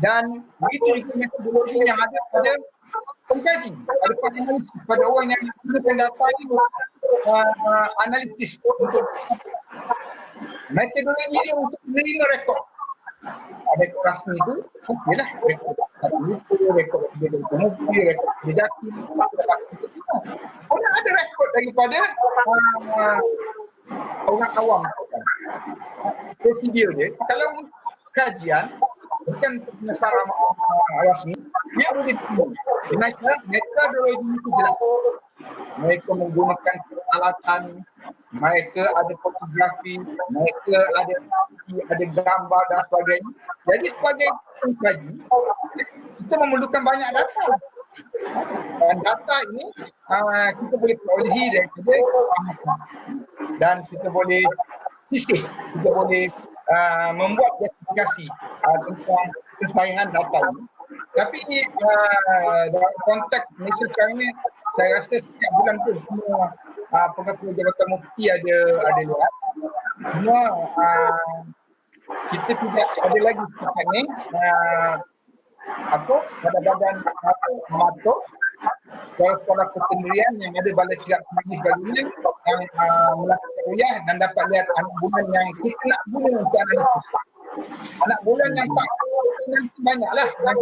Dan begitu juga metodologi yang ada pada pengkaji, ada analisis pada orang yang gunakan data ini, analisis untuk metodologi dia untuk menerima rekod. Rekod rasmi itu ialah rekod rekod rekod didaki. Orang ada rekod daripada orang awam. Prosedur dia, kalau kajian bukan penasara rasmi, dia boleh diterima. Dengan syarat metodologi itu jelas. Mereka menggunakan peralatan, mereka ada fotografi, mereka ada saksi, ada gambar dan sebagainya. Jadi sebagai pengkaji, kita memerlukan banyak data. Dan data ini kita boleh perolehi daripada amatan. Dan kita boleh sisih, kita boleh membuat justifikasi tentang kesahihan data ini. Tapi dalam konteks Malaysia sekarang ni, saya rasa setiap bulan tu semua pegawai Jabatan Mufti ada lihat. Semua kita tidak ada lagi setakat ni badan-badan matok sekolah persendirian yang ada balai silap sendiri sebagainya yang melakukan kuliah dan dapat lihat anak bulan yang kita nak guna untuk analisis. Anak bulan yang tak nanti banyaklah yang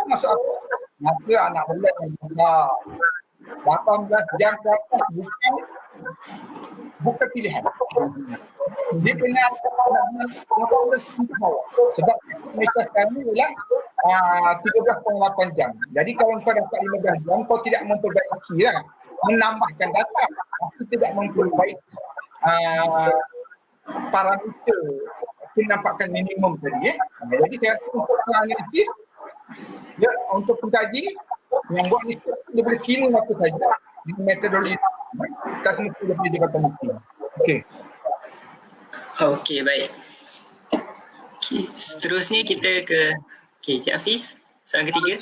masuk apa. Maka anak bulan yang besar 18 jam ke atas bukan pilihan. Dia kena 18 jam sebab Malaysia sekarang ni ialah 13.8 jam. Jadi kalau kau dapat 15 jam, kau tidak memperbaiki lah, menambahkan data, tapi tidak memperbaiki parameter penampakan minimum tadi. Jadi saya rasa untuk analisis, ya, untuk pengkaji yang buat list dia boleh kira apa saja dengan metodologi tak semestinya dia boleh Jabatan Mufti. Okey, baik. Okey, seterusnya kita ke Cik Hafiz, soalan ketiga.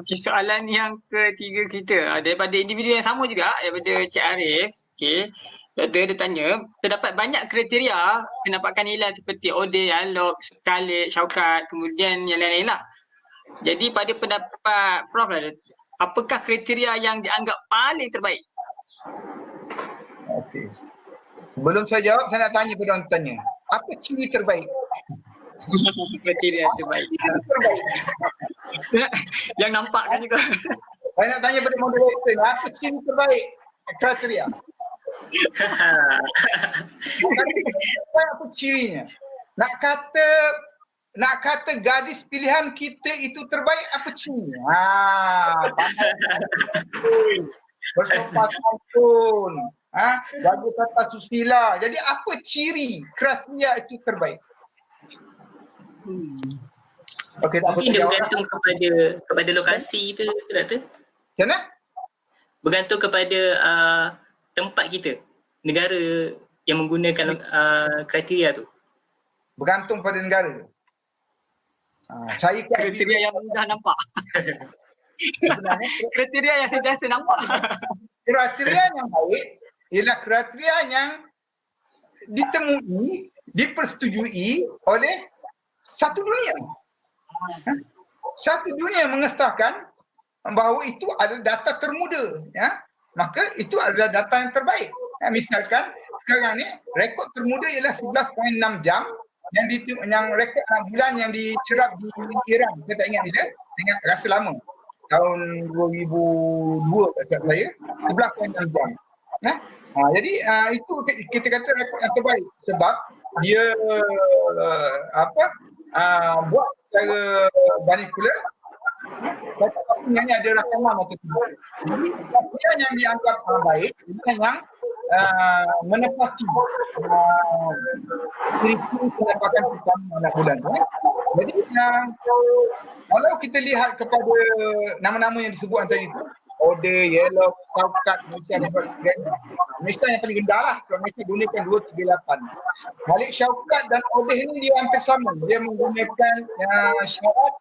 Okey, soalan yang ketiga kita daripada individu yang sama juga, daripada Cik Arif. Okey, dia tanya, terdapat banyak kriteria penampakan hilal seperti Ode, Alok, Khalid, Syaukat, kemudian yang lain-lain lah. Jadi pada pendapat Prof, apakah kriteria yang dianggap paling terbaik? Okey. Sebelum saya jawab, saya nak tanya pada orang tanya, apa ciri terbaik? Kriteria terbaik. Ciri terbaik. Yang nampak kan juga. Saya nak tanya pada moderator, apa ciri terbaik? Kriteria. Apa cirinya? Nak kata gadis pilihan kita itu terbaik, apa cirinya? Bersopan santun, jaga tata susila. Jadi apa ciri kriteria itu terbaik? Okey, tak apa. Mungkin dia bergantung kepada lokasi itu, Doktor. Macam mana? Bergantung kepada tempat kita, negara yang menggunakan kriteria tu. Bergantung pada negara. Saya Kriteria yang mudah nampak. sebenarnya Kriteria yang sentiasa nampak. kriteria yang baik ialah kriteria yang ditemui, dipersetujui oleh satu dunia. Satu dunia mengesahkan bahawa itu adalah data termuda, ya. Maka itu adalah data yang terbaik. Misalkan sekarang ni rekod termuda ialah 11.6 jam yang rekod bulan yang dicerap di Iran. Saya tak ingat bila, ingat rasa lama. Tahun 2002 tak silap saya, 11.6 jam. Jadi itu kita kata rekod yang terbaik sebab dia buat secara manipulatif. Tapi ini ada rakaman atau tidak. Jadi kriteria yang dianggap baik adalah yang menepati ciri-ciri penampakan pertama anak bulan. Jadi kalau kita lihat kepada nama-nama yang disebut tadi itu, Ode, Yellow, Syaukat, Malaysia yang paling rendah lah sebab Malaysia gunakan 238. Khalid, Syaukat dan Ode ini dia hampir sama. Dia menggunakan syarat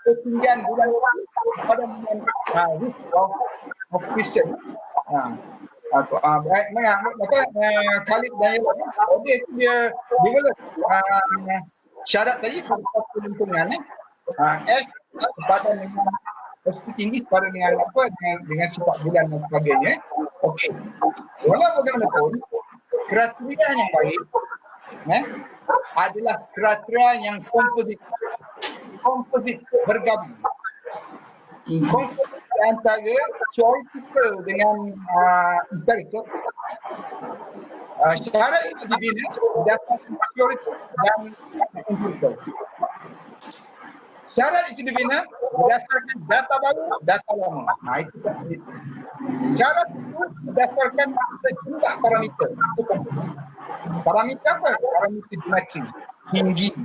ketinggian bulan pada risk of fission. Khalid dan Yellow, Ode itu dia syarat tadi faktor peruntungan S sepadan dengan positif tinggi sepadan dengan dengan sifat bulan dan sebagainya. Okey. Walau bagaimanapun, kriteria yang baik adalah kriteria yang komposit bergabung. Komposit antara theoretical dengan empirical. Syarat itu dibina berdasarkan teoritik dan empirical. Syarat itu dibina berdasarkan data baru, data lama. Itu komposit. Syarat itu berdasarkan sejumlah parameter. Parameter apa? Parameter matching, tinggi,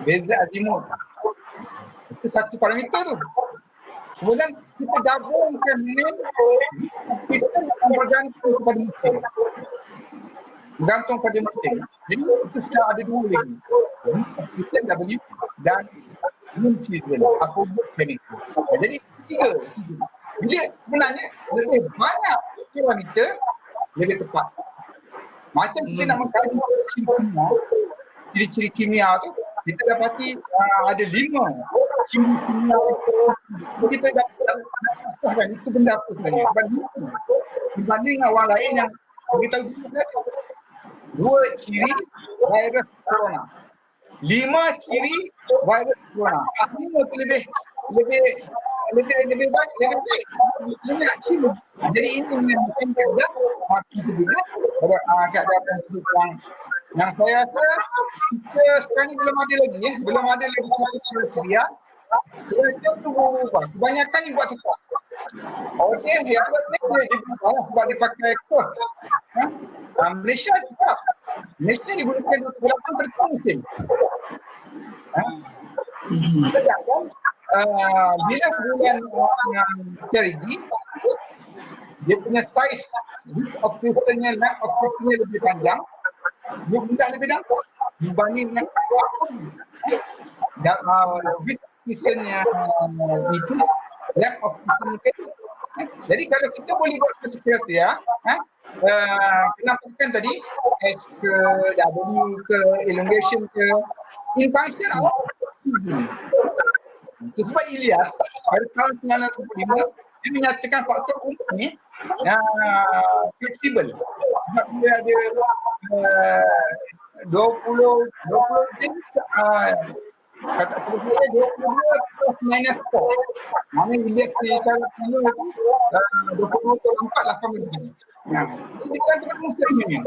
beza azimut. Itu satu parameter tu. Kemudian kita gabungkan dengan sistem yang bergantung kepada musim. Bergantung pada musim. Jadi itu sudah ada dua lagi. Musim W dan moon season. Apa jadi? Jadi tiga. Bila sebenarnya lebih banyak parameter lebih tepat. Macam kita nak mengkaji ciri-ciri kimia tu, kita dapati ada 5 ciri kimia. Kita dapat susahkan itu benda apa sebenarnya. Dibanding orang lain yang beritahu kita 2 ciri virus corona, 5 ciri virus corona. 5 tu lebih banyak ciri. Jadi itu yang mungkin kita juga keadaan yang saya rasa kita sekarang ni belum ada lagi satu kriteria. Kriteria tu berubah. Kebanyakan ni buat tetap. Okey, yang boleh dibuat sebab dipakai kos. Malaysia tetap. Malaysia digunakan 28 persen musim. Sedangkan bila bulan Cherigi, dia punya saiz week of seasonnya, night of seasonnya lebih panjang, dia benda lebih dalam dibanding dengan week of seasonnya itu, night of seasonnya kecil. Jadi kalau kita boleh buat satu kriteria, kenapa kan tadi H ke W ke elongation ke in function of season. Itu sebab Ilyas pada tahun 1995 dia menyatakan faktor umum ni fleksibel. Sebab dia ada 20 jam kata saya 22 plus minus 4. Mana Ilyas ni cara dulu tu 20 plus 4 lah kami begini. Ini kan tempat musim ni.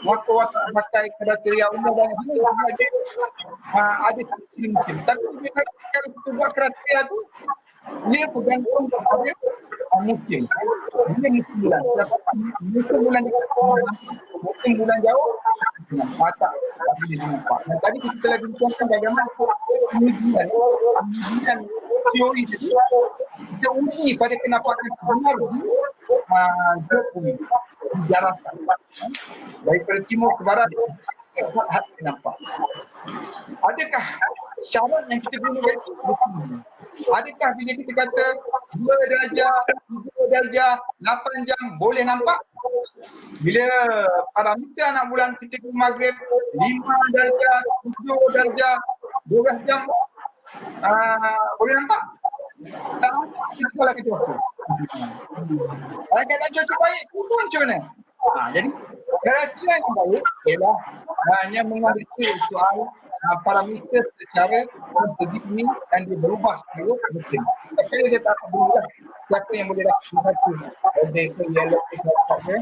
Waktu pakai kriteria umum dan ada musim. Tapi kalau kita buat kriteria tu, dia bergantung kepada musim. Dia musim bulan. Musim bulan musim bulan jauh, tak boleh nampak. Dan tadi kita telah bincangkan bagaimana pengujian teori tadi. Kita uji pada kenampakan sebenar di dijarakan daripada timur ke barat hati nampak. Adakah syarat yang kita guna itu? Adakah bila kita kata 2 darjah, 3 darjah, 8 jam boleh nampak? Bila parameter anak bulan kita ke maghrib 5 darjah, 7 darjah, 12 jam boleh nampak? Tak nampak, kita sekolah kita waktu. Kalau keadaan cuaca baik, itu macam mana? Jadi, kriteria yang baik ialah hanya mengambil soal parameter secara begini dan dia berubah secara mungkin. Tapi dia tak berubah. Siapa yang boleh dapat satu objek ke yellow ke apa?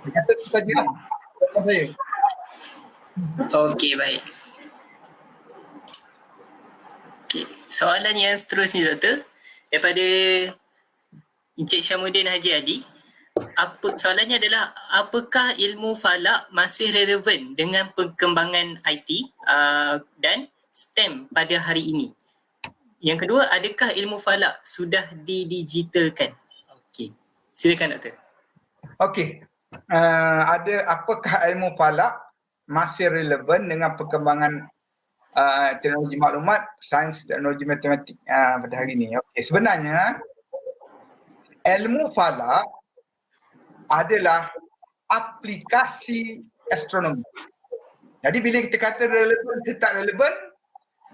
Dengan satu sajalah. Contoh saya. Okey, baik. Okay. Soalan yang seterusnya, Doktor, daripada Encik Syamuddin Haji Adi. Soalannya adalah, apakah ilmu falak masih relevan dengan perkembangan IT dan STEM pada hari ini? Yang kedua, adakah ilmu falak sudah didigitalkan? Okey, silakan Doktor. Okey, apakah ilmu falak masih relevan dengan perkembangan teknologi maklumat, sains, teknologi matematik pada hari ini? Okey, sebenarnya ilmu falak adalah aplikasi astronomi. Jadi bila kita kata relevan ke tak relevan,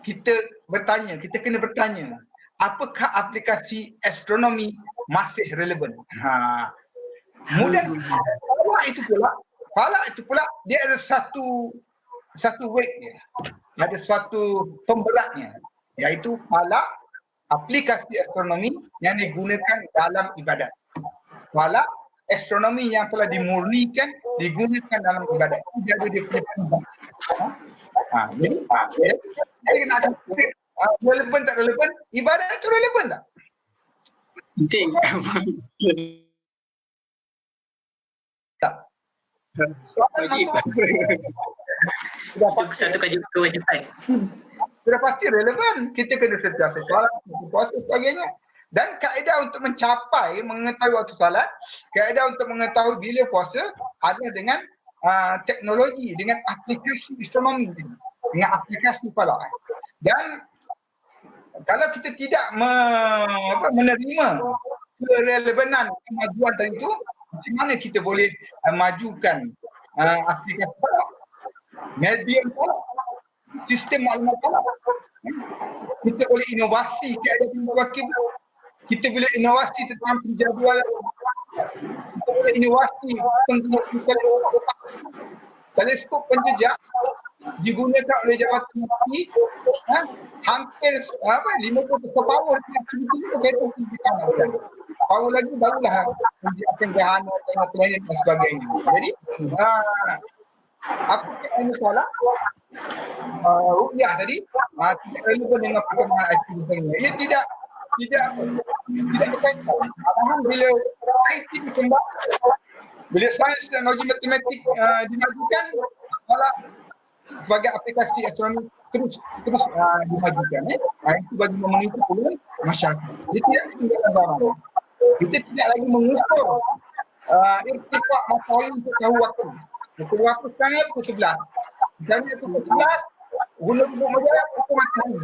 kita kena bertanya, apakah aplikasi astronomi masih relevan? Kemudian falak itu pula dia ada satu weight dia. Ada suatu pemberatnya, iaitu falak aplikasi astronomi yang digunakan dalam ibadat. Falak astronomi yang telah dimurnikan digunakan dalam ibadat. Dia ada dia punya pemberat. Jadi nak relevan tak relevan? Ibadat itu relevan tak? Penting. Tak. Soalan Wajib. masuk Itu satu kewajipan. sudah pasti relevan. Kita kena sentiasa solat, puasa sebagainya. Dan kaedah untuk mengetahui waktu salat, kaedah untuk mengetahui bila puasa adalah dengan teknologi, dengan aplikasi astronomi, dengan aplikasi falak. Dan kalau kita tidak menerima kerelevanan kemajuan tadi itu, macam mana kita boleh majukan aplikasi falak, medium falak, sistem maklumat falak. Kita boleh inovasi keadaan wakil, kita boleh inovasi tentang penjadualan, kita boleh inovasi penggunaan teleskop penjejak digunakan oleh Jabatan Mati, hampir 50% power power lagi barulah akan gerhana tengah planet dan sebagainya. Jadi apa yang salah rupiah tadi tidak relevan dengan perkembangan aktivitinya. Ia tidak berkaitan. Malahan bila IT berkembang, bila sains dan teknologi matematik dimajukan, malah sebagai aplikasi astronomi terus dimajukan. Itu bagi memenuhi keperluan masyarakat. Dia tidak tinggalkan barang. Kita tidak lagi mengukur irtifak matahari untuk tahu waktu. Pukul berapa sekarang? Pukul 11. Misalnya pukul 11, guna kubur majalah pukul matahari.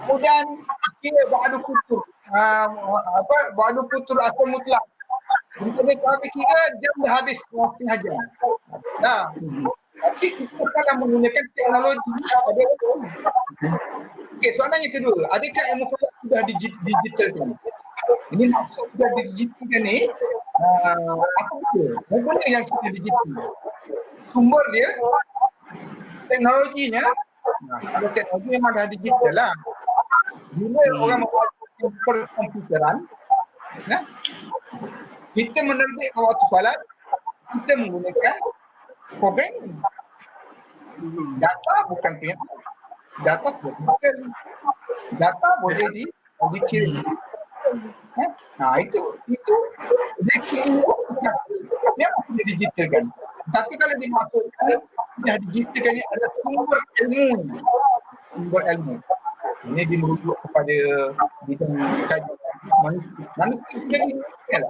Kemudian kira ba'adu putur asal mutlak. Kita habis kira jam dah habis setengah jam. Tapi kita sekarang menggunakan teknologi pada okey, soalan yang kedua, adakah ilmu falak sudah digitalkan? Ini maksud sudah digitalkan ni apa dia? Bagaimana yang sudah digital? Sumber dia, teknologinya, kalau teknologi memang dah digital lah. Bila orang membuat komputeran, kita menerbit waktu falak, kita menggunakan program. Data bukan pihak, data bukan. Data boleh dikirim. Itu dia sudah digitalkan. Tapi kalau dimaksudkan sudah digitalkan ini ada sumber ilmu. Ini merujuk kepada bidang kajian manusia sudah digitalkan.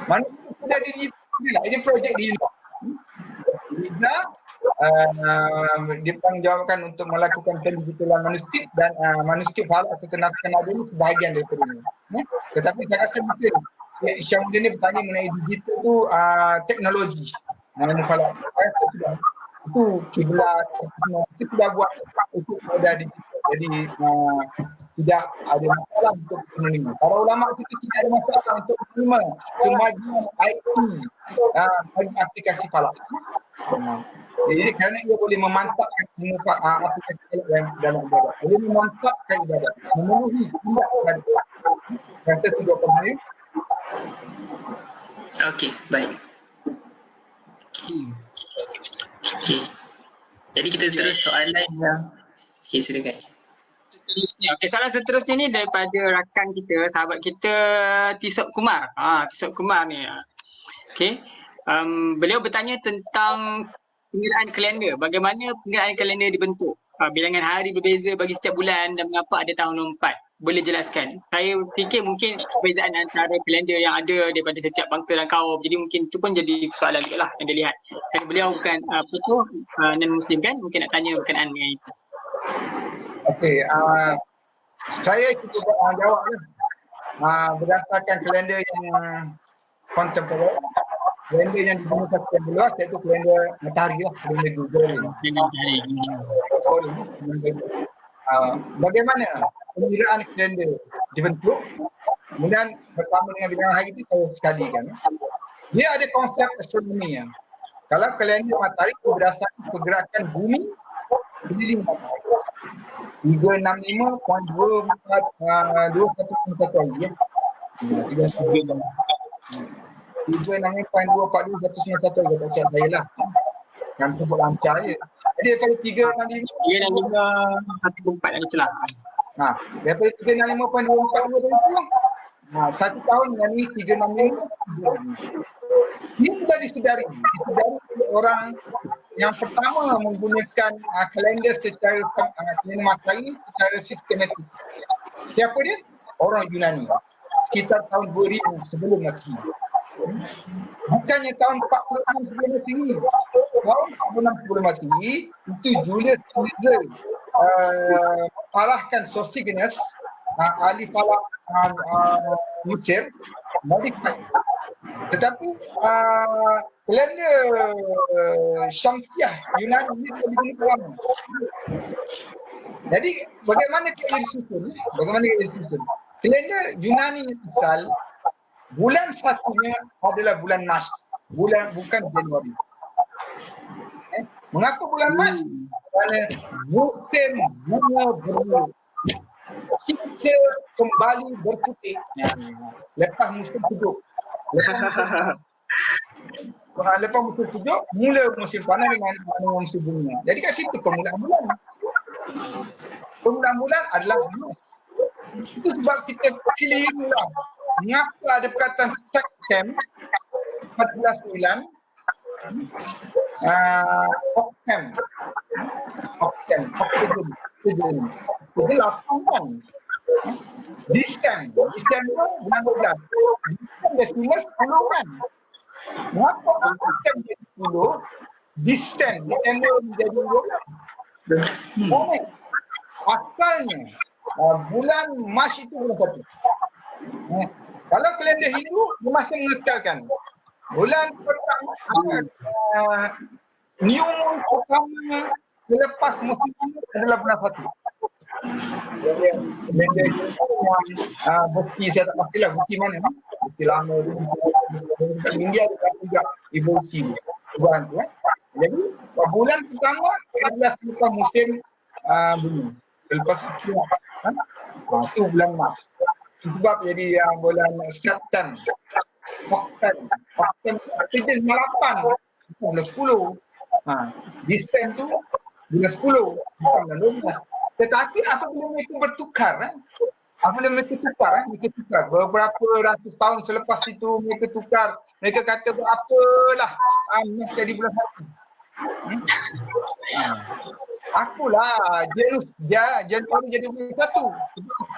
Manusia sudah digitalkan. Ini projek di Liza dipanggilkan untuk melakukan pendigitalan manuskrip dan manuskrip falak serta naskah nabi ini sebahagian daripada ini. Tetapi saya rasa mungkin Syamudin ni bertanya mengenai digital tu teknologi. Falak itu kiblat itu sudah buat untuk pada digital. Jadi tidak ada masalah untuk menerima. Para ulama kita tidak ada masalah untuk menerima kemajuan IT bagi aplikasi falak. Jadi kerana ia boleh memantapkan aplikasi falak yang dalam ibadat. Boleh memantapkan ibadat, memenuhi tindak ibadat. Rasa tiga perhari. Okey, baik. Okey. Jadi kita terus soalan yang silakan. Seterusnya. Okey, soalan seterusnya ni daripada rakan kita, sahabat kita Tisok Kumar. Tisok Kumar ni. Okey. Beliau bertanya tentang pengiraan kalender. Bagaimana pengiraan kalender dibentuk? Bilangan hari berbeza bagi setiap bulan dan mengapa ada tahun lompat? Boleh jelaskan? Saya fikir mungkin perbezaan antara kalender yang ada daripada setiap bangsa dan kaum. Jadi mungkin itu pun jadi soalan juga lah yang dia lihat. Kerana beliau bukan non-Muslim kan? Mungkin nak tanya berkenaan dengan itu. Okey, saya cuba jawab berdasarkan kalender yang kontemporer. kalender yang digunakan sekian luas iaitu kalender matahari lah, kalender Google. Bagaimana pengiraan kalender dibentuk, kemudian bersama dengan bilangan hari itu saya sekalikan. Dia ada konsep astronomi yang kalau kalender matahari itu berdasarkan pergerakan bumi keliling matahari 365.241 lagi ya. 365.242.191 lagi tak siap saya lah. Yang sebut lancar je. Jadi daripada 365 1 4 yang itulah. Daripada 365.242 tadi tu satu tahun dengan ni 365. Ini sudah disedari oleh orang yang pertama menggunakan kalender secara kalender matahari secara sistematik. Siapa dia? Orang Yunani. Sekitar tahun 2000 sebelum Masehi. Bukannya tahun 46 sebelum Masehi. Tahun 46 sebelum Masehi itu Julius Caesar kalahkan Sosigenes, ahli falak Mesir, modify. Tetapi kalender Syamsiah Yunani ini telah digunakan lama. Jadi bagaimana ia disusun? Kalender Yunani asal bulan satunya adalah bulan Mac, bukan Januari. Mengapa bulan Mac? Kerana musim bunga bermula. Kita kembali berputih lepas musim sejuk. Lepas musim sejuk, mula musim panas dengan musim bunga. Jadi kat situ permulaan bulan. Permulaan bulan adalah bunga. Itu sebab kita keliru lah. Mengapa ada perkataan Septem 14 bulan, Oktober, itu 8 bulan. Desember bulan 12. Desember 10 kan. Mengapa Oktober menjadi 10? Desember menjadi 12. Asalnya bulan Mac itu bulan 1. Kalau kalender Hindu dia masih mengekalkan bulan pertama new moon pertama selepas musim panas adalah bulan 1. Kalender yang bukti saya tak pastilah bukti mana bukti lama tu kat India juga evolusi perubahan tu Jadi bulan pertama adalah selepas musim bunga, selepas itu itu bulan Mac. Sebab jadi yang bulan September, Oktober, itu 8, bulan 10. Desember tu bulan 10, bulan 12. Tetapi apabila mereka bertukar, mereka tukar beberapa ratus tahun selepas itu mereka tukar. Mereka kata berapalah Mac jadi bulan 1. Akulah Januari jadi bulan 1. Aku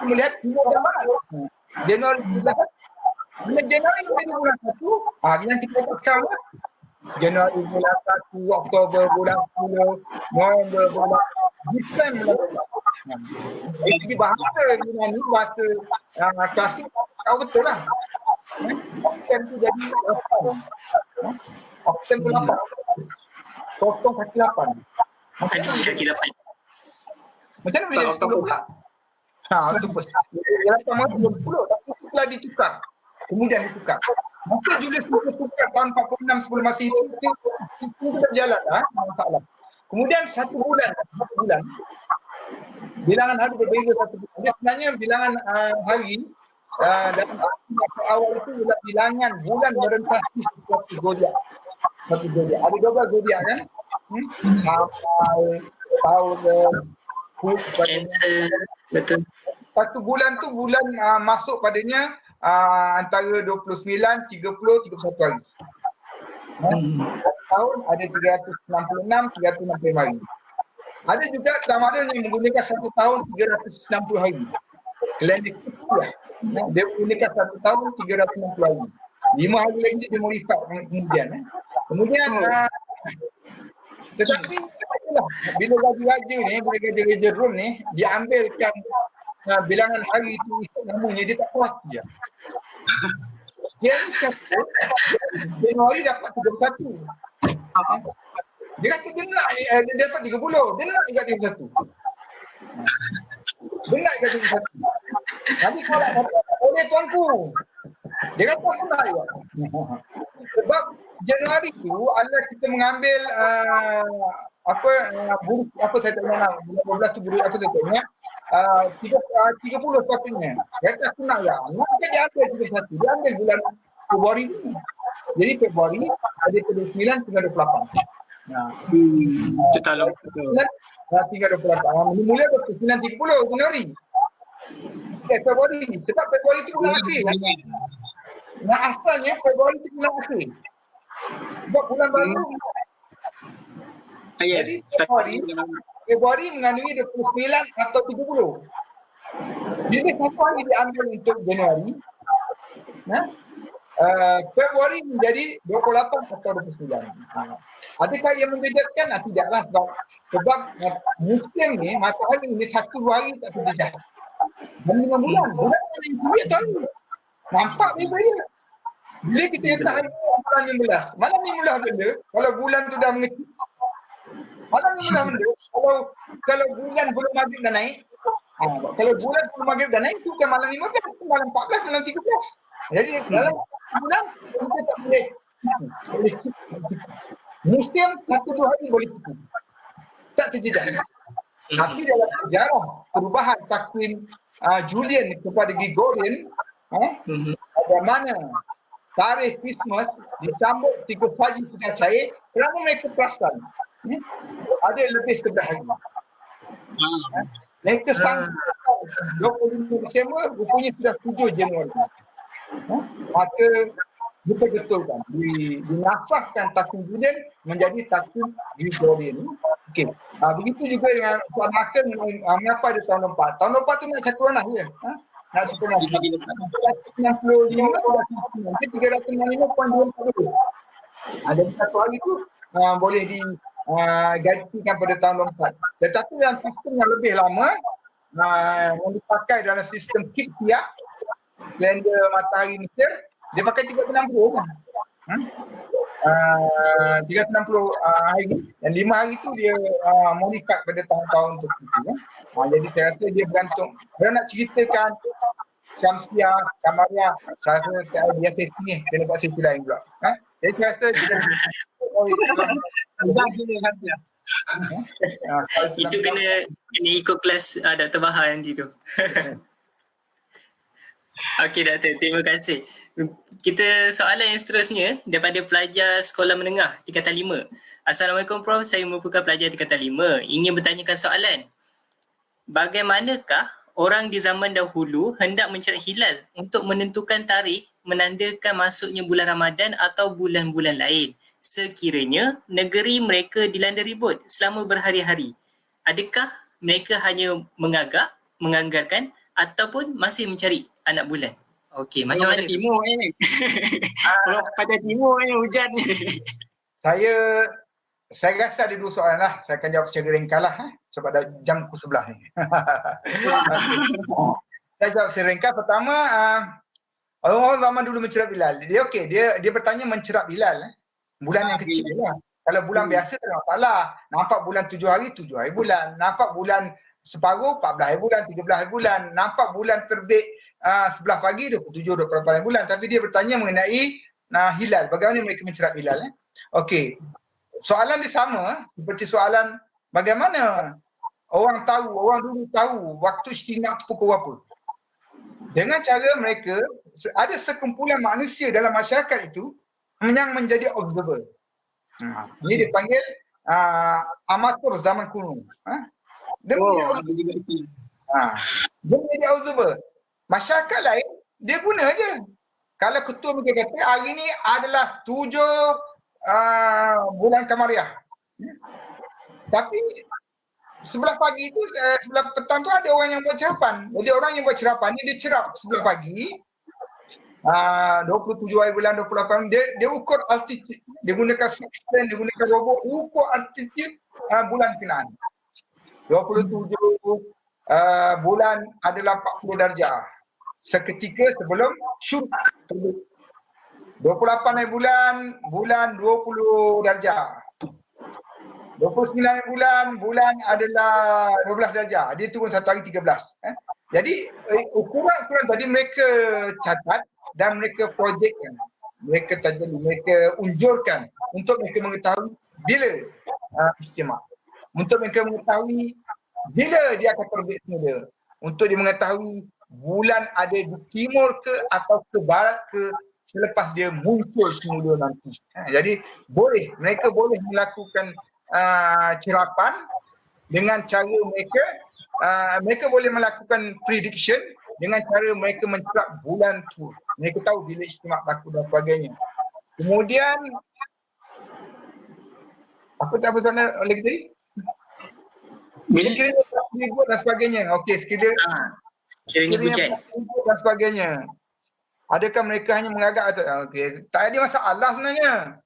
melihat bulan Maret. Januari bulan 1. Bila Januari jadi bulan 1, yang kita kata sekarang Januari bulan 1, Oktober bulan 10, November bulan Disember bulan 1. Jadi bahasa Yunani, bahasa klasik tahu betul lah. Oktober tu jadi 8. Oktober 8. Kosong kaki 8. Kaki 8. Macam mana boleh jadi 10 pula? Oktober. Yang sama 10, tapi setelah ditukar. Kemudian ditukar. Masa Julius tukar tahun 46 sebelum Masehi itu berjalan masalah. Kemudian satu bulan bilangan hari berbeza satu bulan. Sebenarnya bilangan hari dalam awal itu adalah bilangan bulan merentasi satu zodiak. Ada 12 zodiak kan? Taurus, Cancer, betul. Satu bulan tu bulan masuk padanya antara 29, 30, 31 hari. Tahun ada 366, 365 hari. Ada juga Ramadan yang menggunakan satu tahun 360 hari. Kalender lah. Dia menggunakan satu tahun 360 hari. 5 hari lagi dia modify kemudian. Kemudian tetapi bila raja-raja ni, bila raja-raja Rom ni, dia ambilkan bilangan hari itu namanya dia tak kuat je. Dia ni kata Januari dapat 31. Dia kata dia nak dia dapat 30. Dia nak juga 31. Dia nak juga 31. Nanti kalau boleh tuanku. Dia kata aku nak juga. Sebab Januari tu adalah kita mengambil apa saya tak ingat, bulan 12 tu bulan apa saya tak ingat, 30 sepatutnya. Dia kata aku nak ya. Maka dia ambil 31. Dia ambil bulan Februari ni. Jadi Februari ada 29 tinggal 28. Nah. Betul. Tinggal 28. Mula 29 30 Januari. Februari. Sebab Februari tu bulan akhir. Nah asalnya Februari tu bulan akhir. Sebab bulan baru. Jadi Februari mengandungi 29 atau 30. Jadi satu hari diambil untuk Januari. Februari menjadi 28 atau 29. Adakah ia membedakan? Tidaklah sebab musim ni matahari ni 1 hari tak terjejak. Dan 5 bulan. Bulan yang duit tahun ni. Nampak beza dia. Bila kita letak hari malam 15. Malam 15 benda, kalau bulan tu dah mengecil. Malam 15 benda, kalau bulan belum maghrib dah naik. Kalau bulan belum maghrib dah naik, tu kan malam 15, malam 14, malam 13. Jadi dalam bulan, kita tak boleh musim 1-2 hari boleh cukup. Tak terjejak. Tapi dalam sejarah perubahan takvim Julian kepada Gregorian, bagaimana tarikh Christmas disambut 3 pagi sudah cair kerana mereka perasan ada lebih 11 hari. Mereka sambut 25 Disember, rupanya sudah 7 Januari. Maka betul-betulkan dinasahkan takvim Julian menjadi takvim Gregorian. Okey. Begitu juga dengan Puan Hakan mengapa ada tahun 4. Tahun 4 tu nak syakronah ya. Nak syakronah. 365 365.20. Ada satu hari tu boleh digantikan pada tahun 4. Tetapi dalam sistem yang lebih lama yang dipakai dalam sistem Kiptiak, kalender matahari Mesir, dia pakai 360 kan. 360 hari dan 5 hari tu dia modified pada tahun-tahun tertentu kan. Jadi saya rasa dia bergantung. Dia nak ceritakan Syamsiah, Kamariah, saya rasa biasa sini kena buat sesi lain pula. Jadi saya rasa itu kena ikut kelas Dr. Bahar nanti tu. Okey Doktor, terima kasih. Kita soalan yang seterusnya daripada pelajar sekolah menengah tingkatan 5. Assalamualaikum Prof, saya merupakan pelajar tingkatan 5. Ingin bertanyakan soalan. Bagaimanakah orang di zaman dahulu hendak mencari hilal untuk menentukan tarikh menandakan masuknya bulan Ramadan atau bulan-bulan lain sekiranya negeri mereka dilanda ribut selama berhari-hari? Adakah mereka hanya menganggarkan ataupun masih mencari anak bulan? Okey, macam mana? Timur ni. Kalau pada timur ni hujan ni. Saya rasa ada 2 soalan lah. Saya akan jawab secara ringkas lah. Sebab dah jam pukul 11 ni. Saya jawab secara ringkas. Pertama, orang zaman dulu mencerap hilal. Dia bertanya mencerap hilal. Bulan yang kecil lah. Kalau bulan biasa tak ada masalah. Nampak bulan 7 hari, 7 hari bulan. Nampak bulan separuh, 14 hari bulan, 13 hari bulan. Nampak bulan terbit sebelah pagi, 27, 28 hari bulan. Tapi dia bertanya mengenai hilal. Bagaimana mereka mencerap hilal. Okey. Soalan dia sama seperti soalan bagaimana orang dulu tahu waktu istimewa itu pukul berapa. Dengan cara mereka, ada sekumpulan manusia dalam masyarakat itu yang menjadi observer. Ini dipanggil amatur zaman kuno. Dia menjadi observer. Masyarakat lain, dia guna je. Kalau ketua mereka kata hari ni adalah 7 bulan Kamariah. Tapi sebelah pagi tu, sebelah petang tu ada orang yang buat cerapan. Jadi orang yang buat cerapan ni dia cerap sebelah pagi. 27 hari bulan, 28 dia ukur altitude. Dia gunakan sextant, dia gunakan robot ukur altitude bulan kenaan. 27 bulan adalah 40 darjah. Seketika sebelum syuruk terbit. 28 hari bulan 20 darjah. 29 hari bulan adalah 12 darjah. Dia turun satu hari 13. Jadi ukuran tadi mereka catat dan mereka projekkan. Mereka unjurkan untuk mereka mengetahui bila istimewa. Untuk mereka mengetahui bila dia akan terbit semula. Untuk dia mengetahui bulan ada di timur ke atau ke barat ke selepas dia muncul semula nanti. Jadi mereka boleh melakukan cerapan dengan cara mereka boleh melakukan prediction dengan cara mereka mencerap bulan tu. Mereka tahu bila istimewa berlaku dan sebagainya. Kemudian apa soalan lagi tadi? Kira-kira ribut dan sebagainya. Okey, Sekiranya hujan. Dan sebagainya. Adakah mereka hanya mengagak atau okey, tak ada masalah sebenarnya.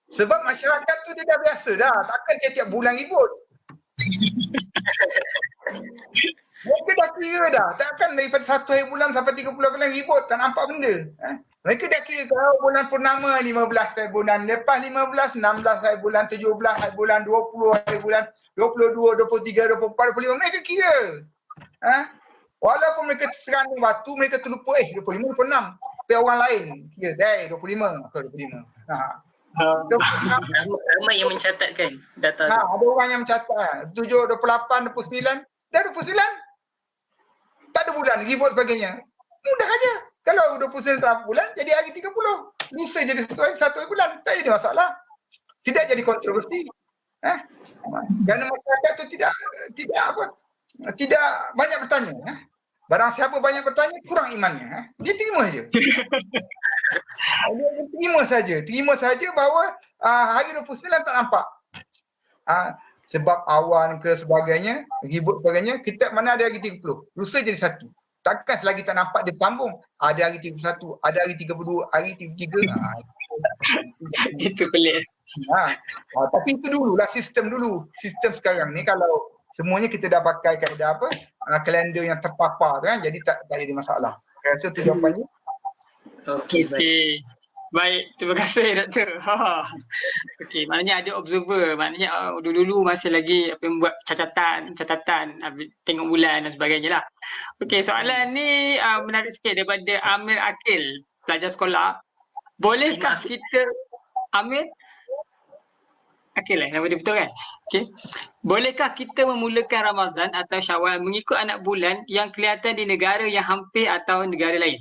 Sebab masyarakat tu dia dah biasa dah. Takkan tiap-tiap bulan ribut. Mereka dah kira dah. Takkan daripada 1 hari bulan sampai 30 bulan ribut. Tak nampak benda. Mereka dah kira kalau bulan purnama 15 hari bulan. Lepas 15, 16 hari bulan, 17 hari bulan, 20 hari bulan, 22, 23, 24, 25. Mereka kira. Walaupun mereka serandung batu, mereka terlupa 25, 26. Tapi orang lain kira 25 ke 25. Ramai yang mencatatkan data tu. Ada orang yang mencatat 7, 28, 29. Dah 29. Tak ada bulan, ribut sebagainya. Mudah aja. Kalau 29 tak bulan, jadi hari 30. Lusa jadi satu hari bulan. Tak ada masalah. Tidak jadi kontroversi. Kerana masyarakat tu tidak banyak bertanya. Barang siapa banyak bertanya, kurang imannya. Dia terima saja. Dia terima saja bahawa hari 29 tak nampak. Sebab awan ke sebagainya, ribut sebagainya, kita mana ada hari 30. Lusa jadi satu. Takkan selagi tak nampak dia sambung. Ada hari 31, ada hari 32, hari 33. Itu pelik. Tapi itu dululah sistem dulu. Sistem sekarang ni kalau semuanya kita dah pakai kaedah kalender yang terpapar kan, jadi tak jadi masalah. Saya rasa itu jawapannya. Okey, baik. Baik, terima kasih Doktor. Okey, maknanya ada observer, maknanya dulu-dulu masih lagi membuat catatan, tengok bulan dan sebagainya lah. Okey, soalan ni menarik sikit daripada Amir Akil, pelajar sekolah. Bolehkah kita Amir Akil nama dia betul kan? Okey. Bolehkah kita memulakan Ramadan atau Syawal mengikut anak bulan yang kelihatan di negara yang hampir atau negara lain?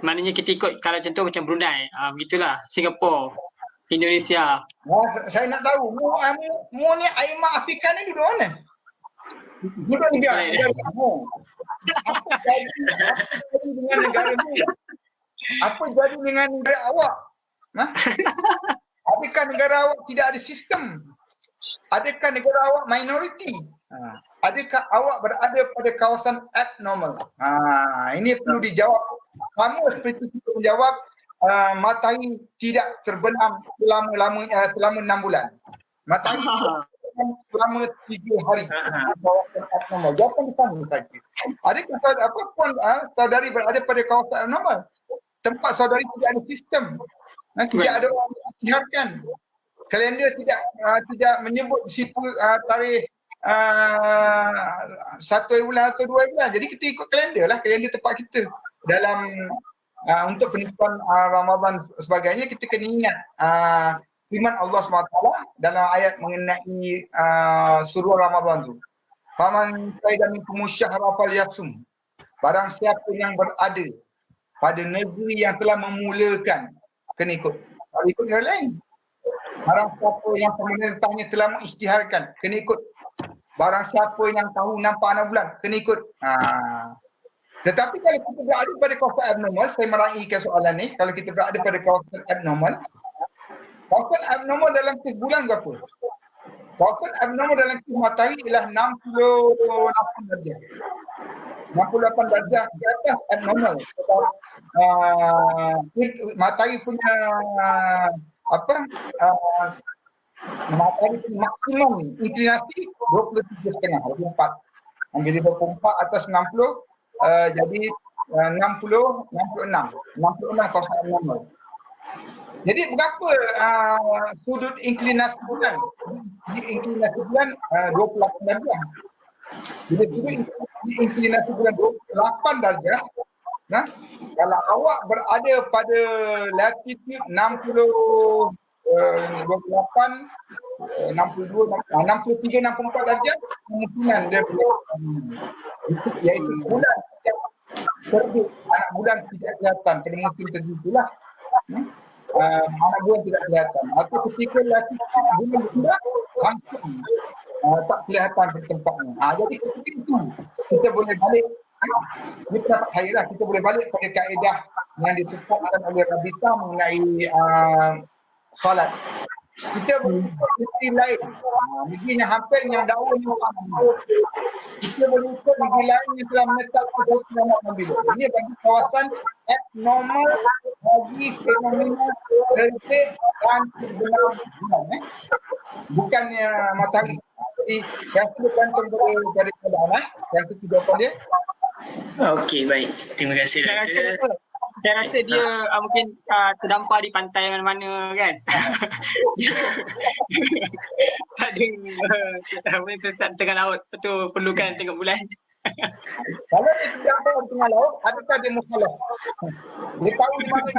Maknanya kita ikut kalau contoh macam Brunei, begitulah, Singapura, Indonesia. Saya nak tahu, mu ni Aimah Afrika ni duduk mana? Duduk negara. Apa jadi dengan negara ni? Apa jadi dengan negara awak? Adakah negara awak tidak ada sistem? Adakah negara awak minoriti? Adakah awak berada pada kawasan abnormal? Ini perlu dijawab. Sama seperti kita menjawab matahari tidak terbenam selama 6 bulan. Matahari terbenam selama 3 hari. Kawasan abnormal. Jawapan di sana saja. Adakah saudari berada pada kawasan abnormal? Tempat saudari tidak ada sistem. Tidak ada orang yang sihatkan. Kalender tidak menyebut di situ tarikh 1 hari bulan atau 2 hari bulan. Jadi kita ikut kalender lah, kalender tempat kita. Dalam untuk penentuan Ramadan sebagainya, kita kena ingat firman Allah SWT dalam ayat mengenai suruh Ramadan tu. Faman syahida minkum syahra falyasum. Barang siapa yang berada pada negeri yang telah memulakan, kena ikut. Kalau ikut negara lain. Barang siapa yang pemerintahnya telah mengisytiharkan, kena ikut. Barang siapa yang tahu nampak anak bulan, kena ikut. Tetapi kalau kita berada pada kawasan abnormal, saya meraihkan soalan ni, kalau kita berada pada kawasan abnormal dalam kes bulan berapa? Kawasan abnormal dalam kes matahari ialah 68 darjah. 68 darjah di atas abnormal. Matahari punya matahari punya maksimum inklinasi 23.5, 24. Jadi 24 atas 60, jadi 66 kawasan abnormal. Jadi berapa sudut inklinasi bulan? Inklinasi bulan 28 darjah. Bila sudut inklinasi bulan 28 darjah, nah, kalau awak berada pada latitude 60 28 62 63 64 darjah, kemungkinan dia boleh iaitu bulan terbit, anak bulan tidak kelihatan pada musim terbit itulah. Anak bulan tidak kelihatan, atau ketika latitude bulan sudah langsung tak kelihatan di tempatnya. Jadi ketika itu kita boleh balik, ini pendapat saya lah, kita boleh balik pada kaedah yang ditetapkan oleh Rabita mengenai solat. Kita negeri lain, negeri yang hampir yang dakwah ni kita boleh ikut negeri lain yang telah menetapkan selamat membila. Ini bagi kawasan abnormal, bagi fenomena terbit dan terbenam bulan. Bukannya matahari. Jadi saya silakan dari keadaan yang ketiga dia. Okey, baik. Terima kasih Doktor. Saya rasa dia mungkin terdampar di pantai mana-mana kan. Tak ada sesat tengah laut, betul perlukan tengok bulan. Kalau dia terdampar di tengah laut, adakah dia musalah? Dia tahu di mana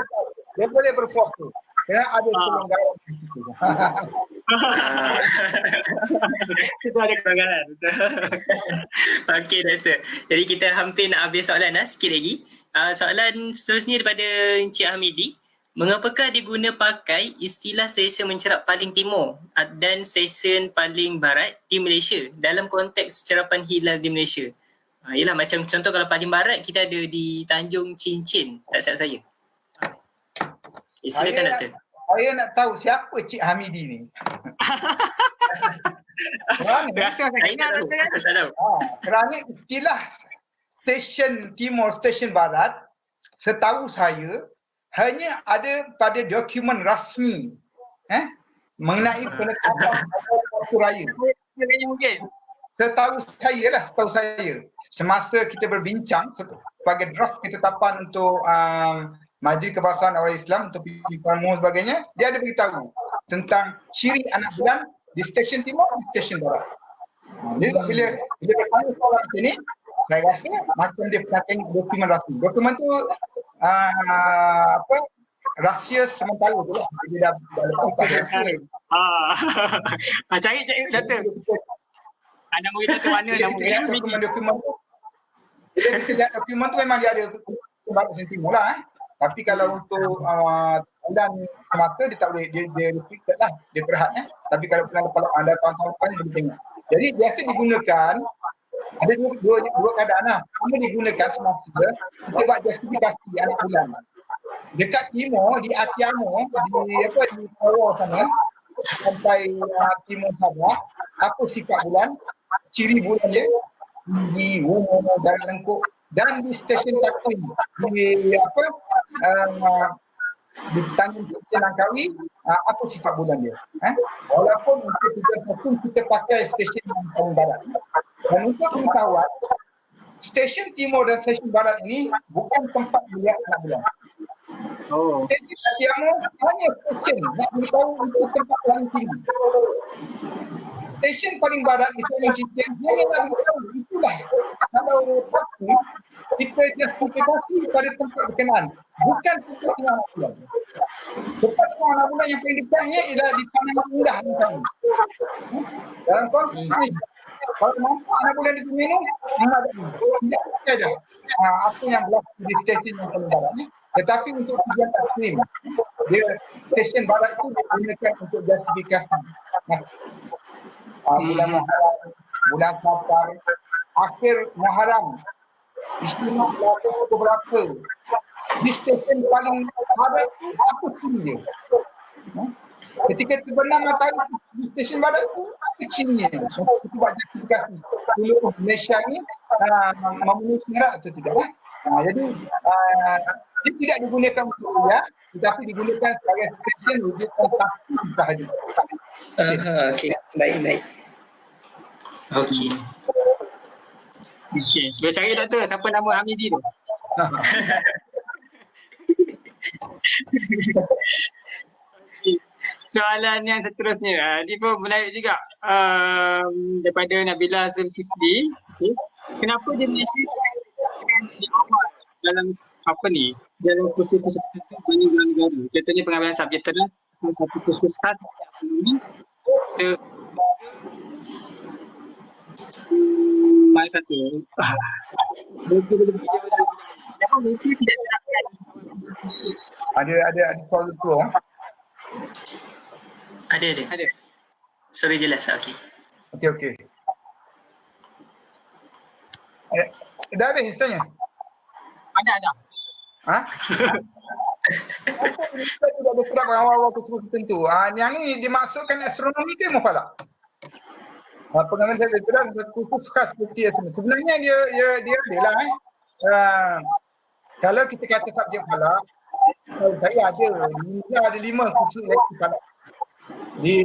dia boleh berpuasa. Kerana ada kelonggaran di situ. Itu ada kelonggaran. Okey Doktor. Jadi kita hampir nak habis soalan sikit lagi. Soalan seterusnya daripada Encik Hamidi. Mengapakah diguna pakai istilah stesen mencerap paling timur dan stesen paling barat di Malaysia dalam konteks cerapan hilal di Malaysia? Yelah macam contoh kalau paling barat kita ada di Tanjung Cincin, tak silap saya. Silakan Doktor. Saya nak tahu siapa Cik Hamidi ni. Kerana istilah stesen timur, stesen barat, setahu saya hanya ada pada dokumen rasmi mengenai penetapan waktu raya. Mungkin. Setahu saya semasa kita berbincang sebagai draft ketetapan untuk Majlis Kebangsaan Orang Islam untuk PPM sebagainya, dia ada beritahu tentang ciri anak bulan di stesen timur dan stesen barat. Jadi bila bertanya soalan sini, saya rasa macam dia pernah tengok dokumen rasmi. Dokumen tu rahsia sementara tu lah. Dia dah lepas rahsia. Cari satu. Nama kita mana nama dokumen tu. Dokumen tu memang dia ada barat dan timur lah. Tapi kalau untuk bulan semata dia tak boleh, dia restricted lah, dia terhad. Tapi kalau anda tahun-tahun lepas ni boleh tengok. Jadi biasa digunakan, ada dua keadaan lah. Pertama digunakan semasa kita buat justifikasi anak bulan. Dekat timur, di Atiamo, di Pawar sana, sampai timur Sabah, apa sifat bulan, ciri bulan dia, tinggi, warna, darah lengkuk, dan di stesen taklim di Tanjung Cincin Langkawi, apa sifat bulan dia. Walaupun untuk tujuan hukum kita pakai stesen yang paling barat. Dan untuk pengetahuan, stesen timur dan stesen barat ini bukan tempat melihat anak bulan. Stesen Atiamo hanya stesen nak beritahu untuk tempat paling tinggi. Stesen paling barat di Tanjung Cincin hanya nak beritahu itulah. Kalau pasti kita justifikasi pada tempat berkenaan, bukan tempat tengah anak bulan. Tempat tengah anak bulan yang paling dekatnya ialah di Panama Indah misalnya. Dalam konteks ini, kalau nampak anak bulan di sini memang ada tidak ada apa yang berlaku di stesen yang paling barat ni. Tetapi untuk tujuan taklim, dia stesen barat itu digunakan untuk justifikasi. Bulan Muharram, bulan Safar, akhir Muharram, istimewa berapa di stesen paling barat itu apa ciri dia? Ketika terbenam matahari di stesen barat itu apa cirinya? Kita buat justifikasi dulu Malaysia ni memenuhi syarat atau tidak. Jadi dia tidak digunakan untuk kuliah, tetapi digunakan sebagai stesen rujukan saksi sahaja. Okey, baik. Okey. Okey, boleh cari Doktor siapa nama Hamidi tu. soalan yang seterusnya. Dia pun menarik juga. Daripada Nabila Zulkifli. Okay. Kenapa di Malaysia di awal dalam apa ni? Dalam kursus-kursus tertentu bagi negara. Contohnya pengambilan subjek terang, satu kursus khas ekonomi. Mana satu? Kenapa Malaysia tidak terapkan kursus? Ada soal tu. Ada. Ada. Sorry jelas. Okey. Okey. Dah habis tanya? Ada. Ha? Kita tidak bergerak awal-awal kursus tertentu. Yang ni dimaksudkan astronomi ke mufalak? Pengambilan subjek terang kursus khas seperti astronomi. Sebenarnya dia adalah kalau kita kata subjek falak, saya ada 5 kursus leksi falak. Di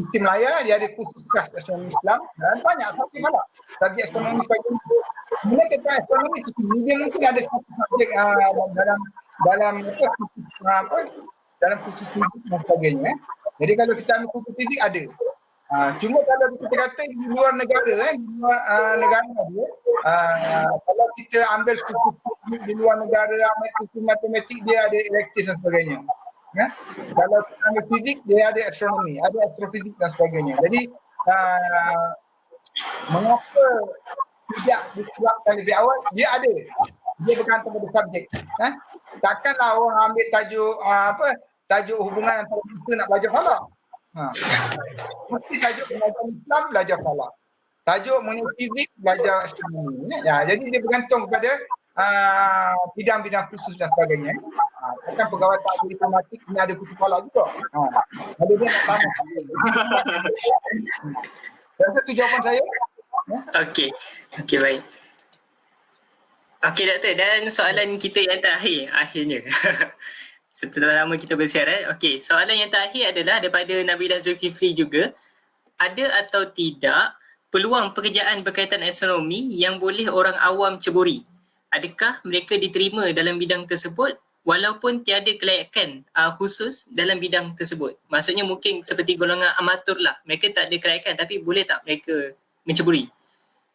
Mesti Melaya dia ada kursus khas astronomi Islam dan banyak subjek falak. Subjek astronomi sebagainya. Sebenarnya kata astronomi itu dia mungkin ada satu subjek dalam kursus fizik dan sebagainya. Jadi kalau kita ambil kursus fizik ada. Cuma kalau kita kata di luar negara, di luar negara dia, kalau kita ambil kursus fizik di luar negara, ambil kursus matematik dia ada elektif dan sebagainya. Kalau kita ambil fizik dia ada astronomi, ada astrofizik dan sebagainya. Jadi mengapa tidak diterapkan lebih awal? Dia ada. Dia bergantung pada subjek. Takkanlah orang ambil tajuk hubungan antara kita nak belajar falak. Mesti tajuk pengajaran Islam belajar falak. Tajuk mengenai fizik belajar astronomi. Jadi dia bergantung kepada bidang-bidang khusus dan sebagainya. Kan pegawai tak diplomatik ni ada kursus falak juga. Kalau dia nak tanya. Rasa tu jawapan saya. Okey, baik. Okey doktor, dan soalan kita yang terakhir akhirnya. Setelah lama kita bersiaran. Okey, soalan yang terakhir adalah daripada Nabila Zulkifli juga. Ada atau tidak peluang pekerjaan berkaitan astronomi yang boleh orang awam ceburi? Adakah mereka diterima dalam bidang tersebut walaupun tiada kelayakan khusus dalam bidang tersebut? Maksudnya mungkin seperti golongan amatur lah. Mereka tak ada kelayakan tapi boleh tak mereka menceburi?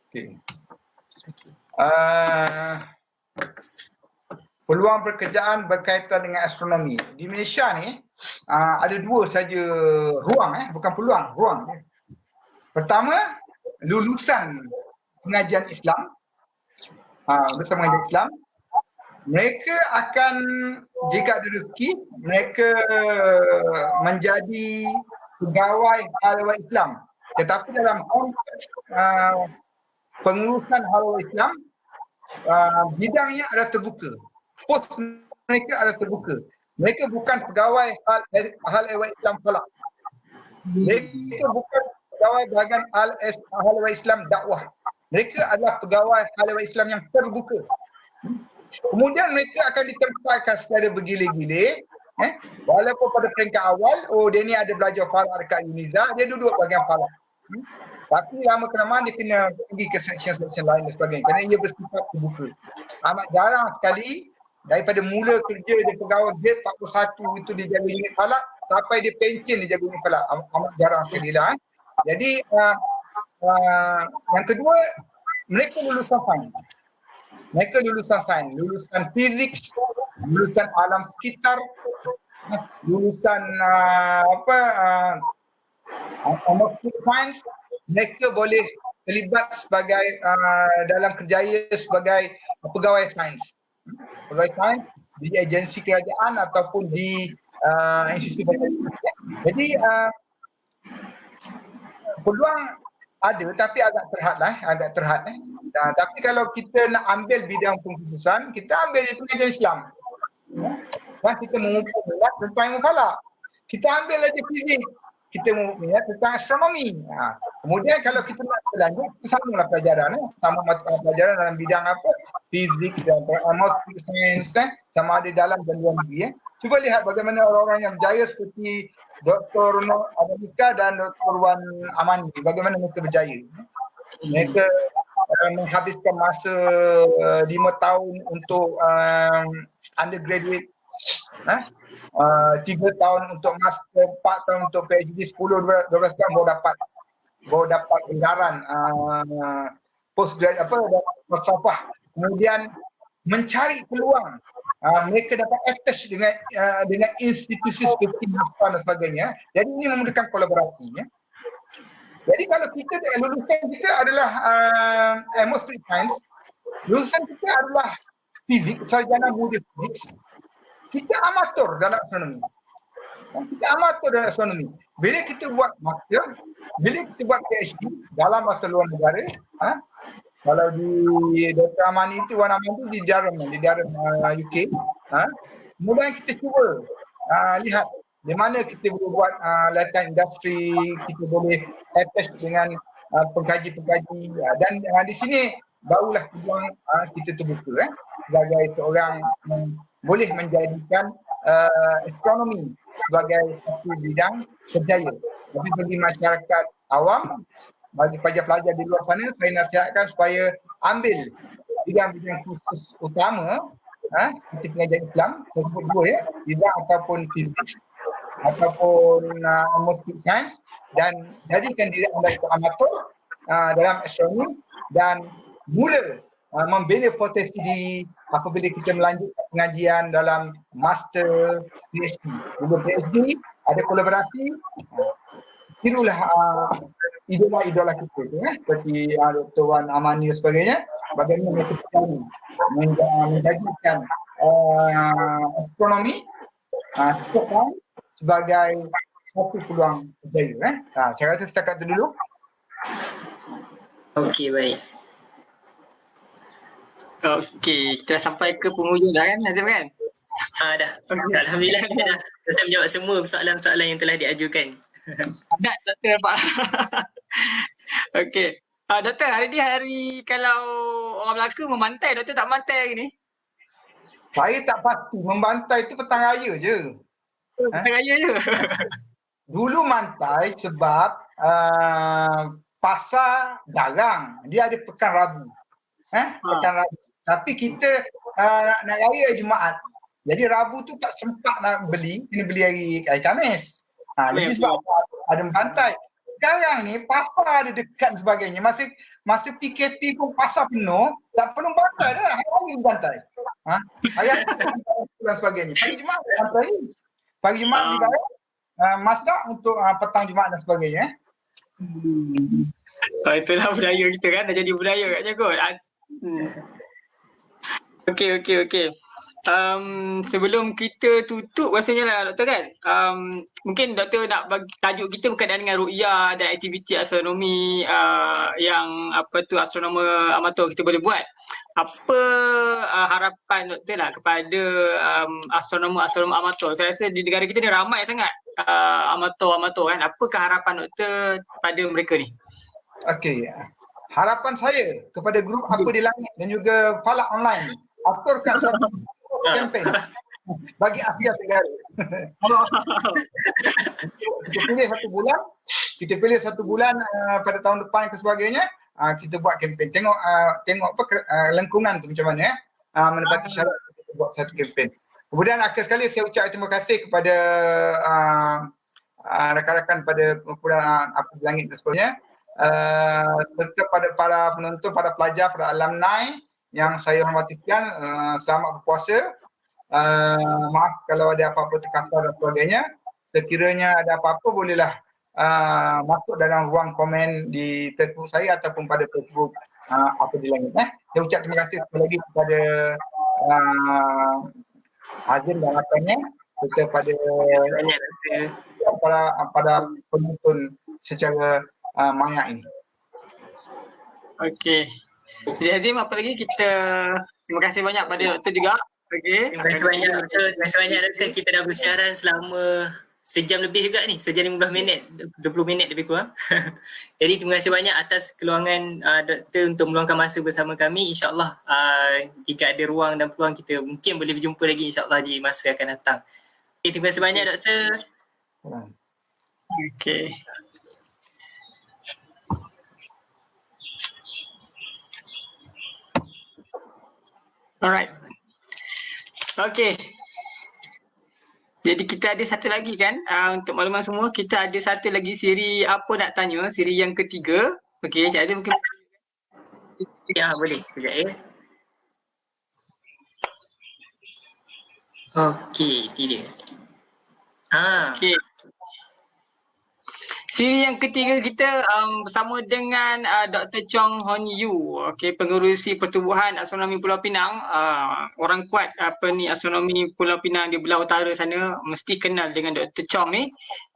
Okay. Peluang pekerjaan berkaitan dengan astronomi. Di Malaysia ni ada 2 saja ruang, bukan peluang, ruang. Pertama, lulusan pengajian Islam. Lulusan pengajian Islam, mereka akan, jika ada rezeki, mereka menjadi pegawai hal Islam. Tetapi dalam konteks pengurusan hal Islam, bidangnya adalah terbuka. Pos mereka adalah terbuka. Mereka bukan pegawai hal Islam falak. Mereka bukan pegawai bahagian hal Islam dakwah. Mereka adalah pegawai hal Islam yang terbuka. Kemudian mereka akan ditempatkan secara bergila-gila. Walaupun pada peringkat awal, dia ni ada belajar falak dekat Uniza, dia duduk bahagian falak. Tapi lama-kelamaan dia kena pergi ke section lain dan sebagainya kerana ia bersifat terbuka. Amat jarang sekali daripada mula kerja dia pegawai grade 41 itu dia jaga unit falak sampai dia pension dia jaga unit falak. Amat jarang sekali lah. Jadi yang kedua, mereka lulusan sains. Mereka lulusan sains, lulusan fizik, lulusan alam sekitar, lulusan atmosfer sains. Mereka boleh terlibat sebagai dalam kerjaya sebagai pegawai sains. Pegawai sains di agensi kerajaan ataupun di institusi kerajaan. Jadi peluang ada tapi agak terhad. Tapi kalau kita nak ambil bidang pengkhususan, kita ambil di pengajian Islam. Kita mengumpul tentang ilmu falak. Kita ambil aja fizik. Kita minat tentang astronomi. Kemudian kalau kita nak berlanjut, kita sambunglah pelajaran. Sama pelajaran dalam bidang apa? Fizik dan atmosfer sains, sama ada dalam dan luar negeri. Cuba lihat bagaimana orang-orang yang berjaya seperti Dr. Adamika dan Dr. Wan Amani, bagaimana mereka berjaya. Mereka menghabiskan masa 5 tahun untuk undergraduate Eh? 3 tahun untuk master, 4 tahun untuk PhD, 10, 12 tahun baru dapat gelar falsafah. Kemudian mencari peluang mereka dapat attach dengan institusi seperti NASA dan sebagainya. Jadi ini memerlukan kolaborasi. Ya. Jadi kalau kita lulusan kita adalah atmospheric science, lulusan kita adalah fizik, sarjana muda fizik, kita amatur dalam astronomi. Kita amatur dalam astronomi. Bila kita buat master, bila kita buat PhD dalam atau luar negara, kalau di Dr. Amani itu, Wan Aman itu di Durham UK, kemudian kita cuba lihat di mana kita boleh buat latihan industri, kita boleh attach dengan pengkaji-pengkaji, dan di sini barulah peluang kita terbuka sebagai seorang boleh menjadikan astronomi sebagai satu bidang kerjaya. Tapi bagi masyarakat awam, bagi pelajar-pelajar di luar sana, saya nasihatkan supaya ambil bidang-bidang khusus utama seperti pengajian Islam, saya sebut dua ya, bidang ataupun fizik ataupun atmospheric science, dan jadikan diri anda itu amatur dalam astronomi dan mula membina potensi diri apabila kita melanjutkan pengajian dalam master, PhD. Bila PhD ada kolaborasi, tirulah idola-idola kita seperti Dr. Wan Amani dan sebagainya, bagaimana mereka menjadikan astronomi sebagai satu peluang kerjaya. Saya rasa setakat itu dulu. Okey, baik. Okey, kita dah sampai ke penghujung dah kan Nazim kan? Dah. Alhamdulillah kita dah selesai menjawab semua soalan-soalan yang telah diajukan. Dah, Doktor nampak. Okey. Doktor, hari ni hari kalau orang Melaka memantai, Doktor tak mantai hari ni? Saya tak pasti, membantai itu petang raya je. Petang raya je? Dulu mantai sebab pasar jarang, dia ada pekan Rabu. Pekan Rabu. Tapi kita nak raya Jumaat. Jadi Rabu tu tak sempat nak beli, kena beli hari Khamis. Jadi sebab ada membantai. Sekarang ni pasar ada dekat dan sebagainya. Masa PKP pun pasar penuh, tak perlu bantai dah. Hari bantai. Hari dan sebagainya. Pagi Jumaat bantai. Pagi Jumaat dibayar. Masak untuk petang Jumaat dan sebagainya. Itulah budaya kita kan, dah jadi budaya katnya kot. Okey. Sebelum kita tutup rasanya lah Doktor kan, mungkin Doktor nak bagi tajuk kita berkaitan dengan ru'yah dan aktiviti astronomi yang astronomer amatur kita boleh buat. Apa harapan Doktor lah kepada astronomer amatur? Saya rasa di negara kita ni ramai sangat amatur kan. Apakah harapan Doktor kepada mereka ni? Okey. Harapan saya kepada grup Apa di Langit dan juga Falak Online, aturkan satu kempen bagi Asia Tenggara. Kita pilih satu bulan pada tahun depan ke sebagainya, kita buat kempen. Tengok lengkungan tu macam mana menepati syarat kita buat satu kempen. Kemudian akhir sekali saya ucap terima kasih kepada rakan-rakan pada kumpulan Apa di Langit dan sebagainya, serta pada para penonton, para pelajar, para alumni yang saya hormati sekian. Selamat berpuasa. Maaf kalau ada apa-apa terkasar dan sebagainya. Sekiranya ada apa-apa bolehlah masuk dalam ruang komen di Facebook saya ataupun pada Facebook Apa di Langit. Saya ucap terima kasih sekali lagi kepada Azim dan rakannya, serta pada penonton secara maya ini. Okey. Jadi Azim, apa lagi kita terima kasih banyak pada Doktor juga. Okey. Terima kasih banyak Doktor. Terima kasih banyak Doktor. Kita dah bersiaran selama sejam lebih juga ni. Sejam 15 minit, 20 minit lebih kurang. Jadi terima kasih banyak atas keluangan Doktor untuk meluangkan masa bersama kami. InsyaAllah jika ada ruang dan peluang kita mungkin boleh berjumpa lagi insyaAllah di masa akan datang. Okay, terima kasih banyak Doktor. Okey. Alright. Okey. Jadi kita ada satu lagi kan, untuk makluman semua, kita ada satu lagi siri apa nak tanya, siri yang ketiga. Okey, Cik Azim mungkin Ya, boleh. Sekejap ya. Okey, dia. okey. Siri yang ketiga kita bersama dengan Dr. Chong Hon Yu, okey, pengerusi pertubuhan astronomi Pulau Pinang. Orang kuat astronomi Pulau Pinang di belah utara sana mesti kenal dengan Dr. Chong ni.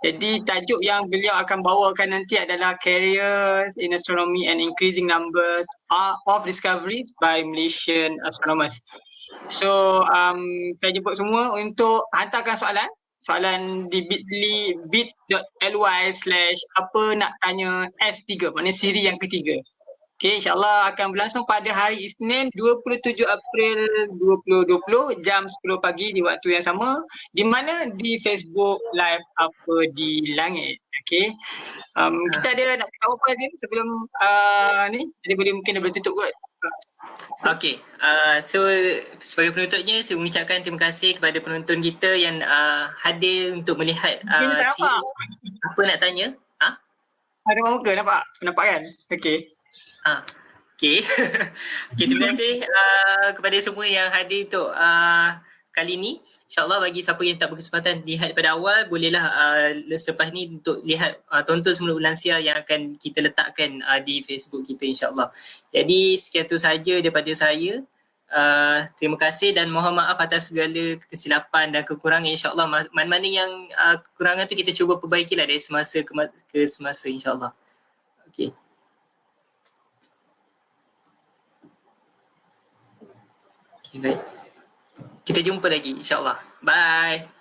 Jadi tajuk yang beliau akan bawakan nanti adalah Careers in Astronomy and Increasing Numbers of Discoveries by Malaysian Astronomers. So saya jemput semua untuk hantarkan soalan di bit.ly/apa nak tanya S3, maknanya siri yang ketiga. Okey, insyaAllah akan berlangsung pada hari Isnin 27 April 2020 jam 10 pagi di waktu yang sama, di mana di Facebook Live Apa di Langit. Okey, kita ada nak cakap apa lagi sebelum ni? Jadi mungkin dah boleh tutup kot. Okey, so sebagai penutupnya saya mengucapkan terima kasih kepada penonton kita yang hadir untuk melihat Mungkin tak nampak. apa nak tanya. Ada muka nampak? Nampak kan? Okey. Okey. Okey, terima kasih kepada semua yang hadir untuk kali ni. InsyaAllah bagi siapa yang tak berkesempatan lihat pada awal, bolehlah selepas ni untuk lihat tonton semula ulansia yang akan kita letakkan di Facebook kita insyaAllah. Jadi sekian tu sahaja daripada saya. Terima kasih dan mohon maaf atas segala kesilapan dan kekurangan. InsyaAllah mana-mana yang kekurangan tu kita cuba perbaikilah dari semasa ke semasa insyaAllah. Okey. Okay, baik. Kita jumpa lagi insyaAllah. Bye.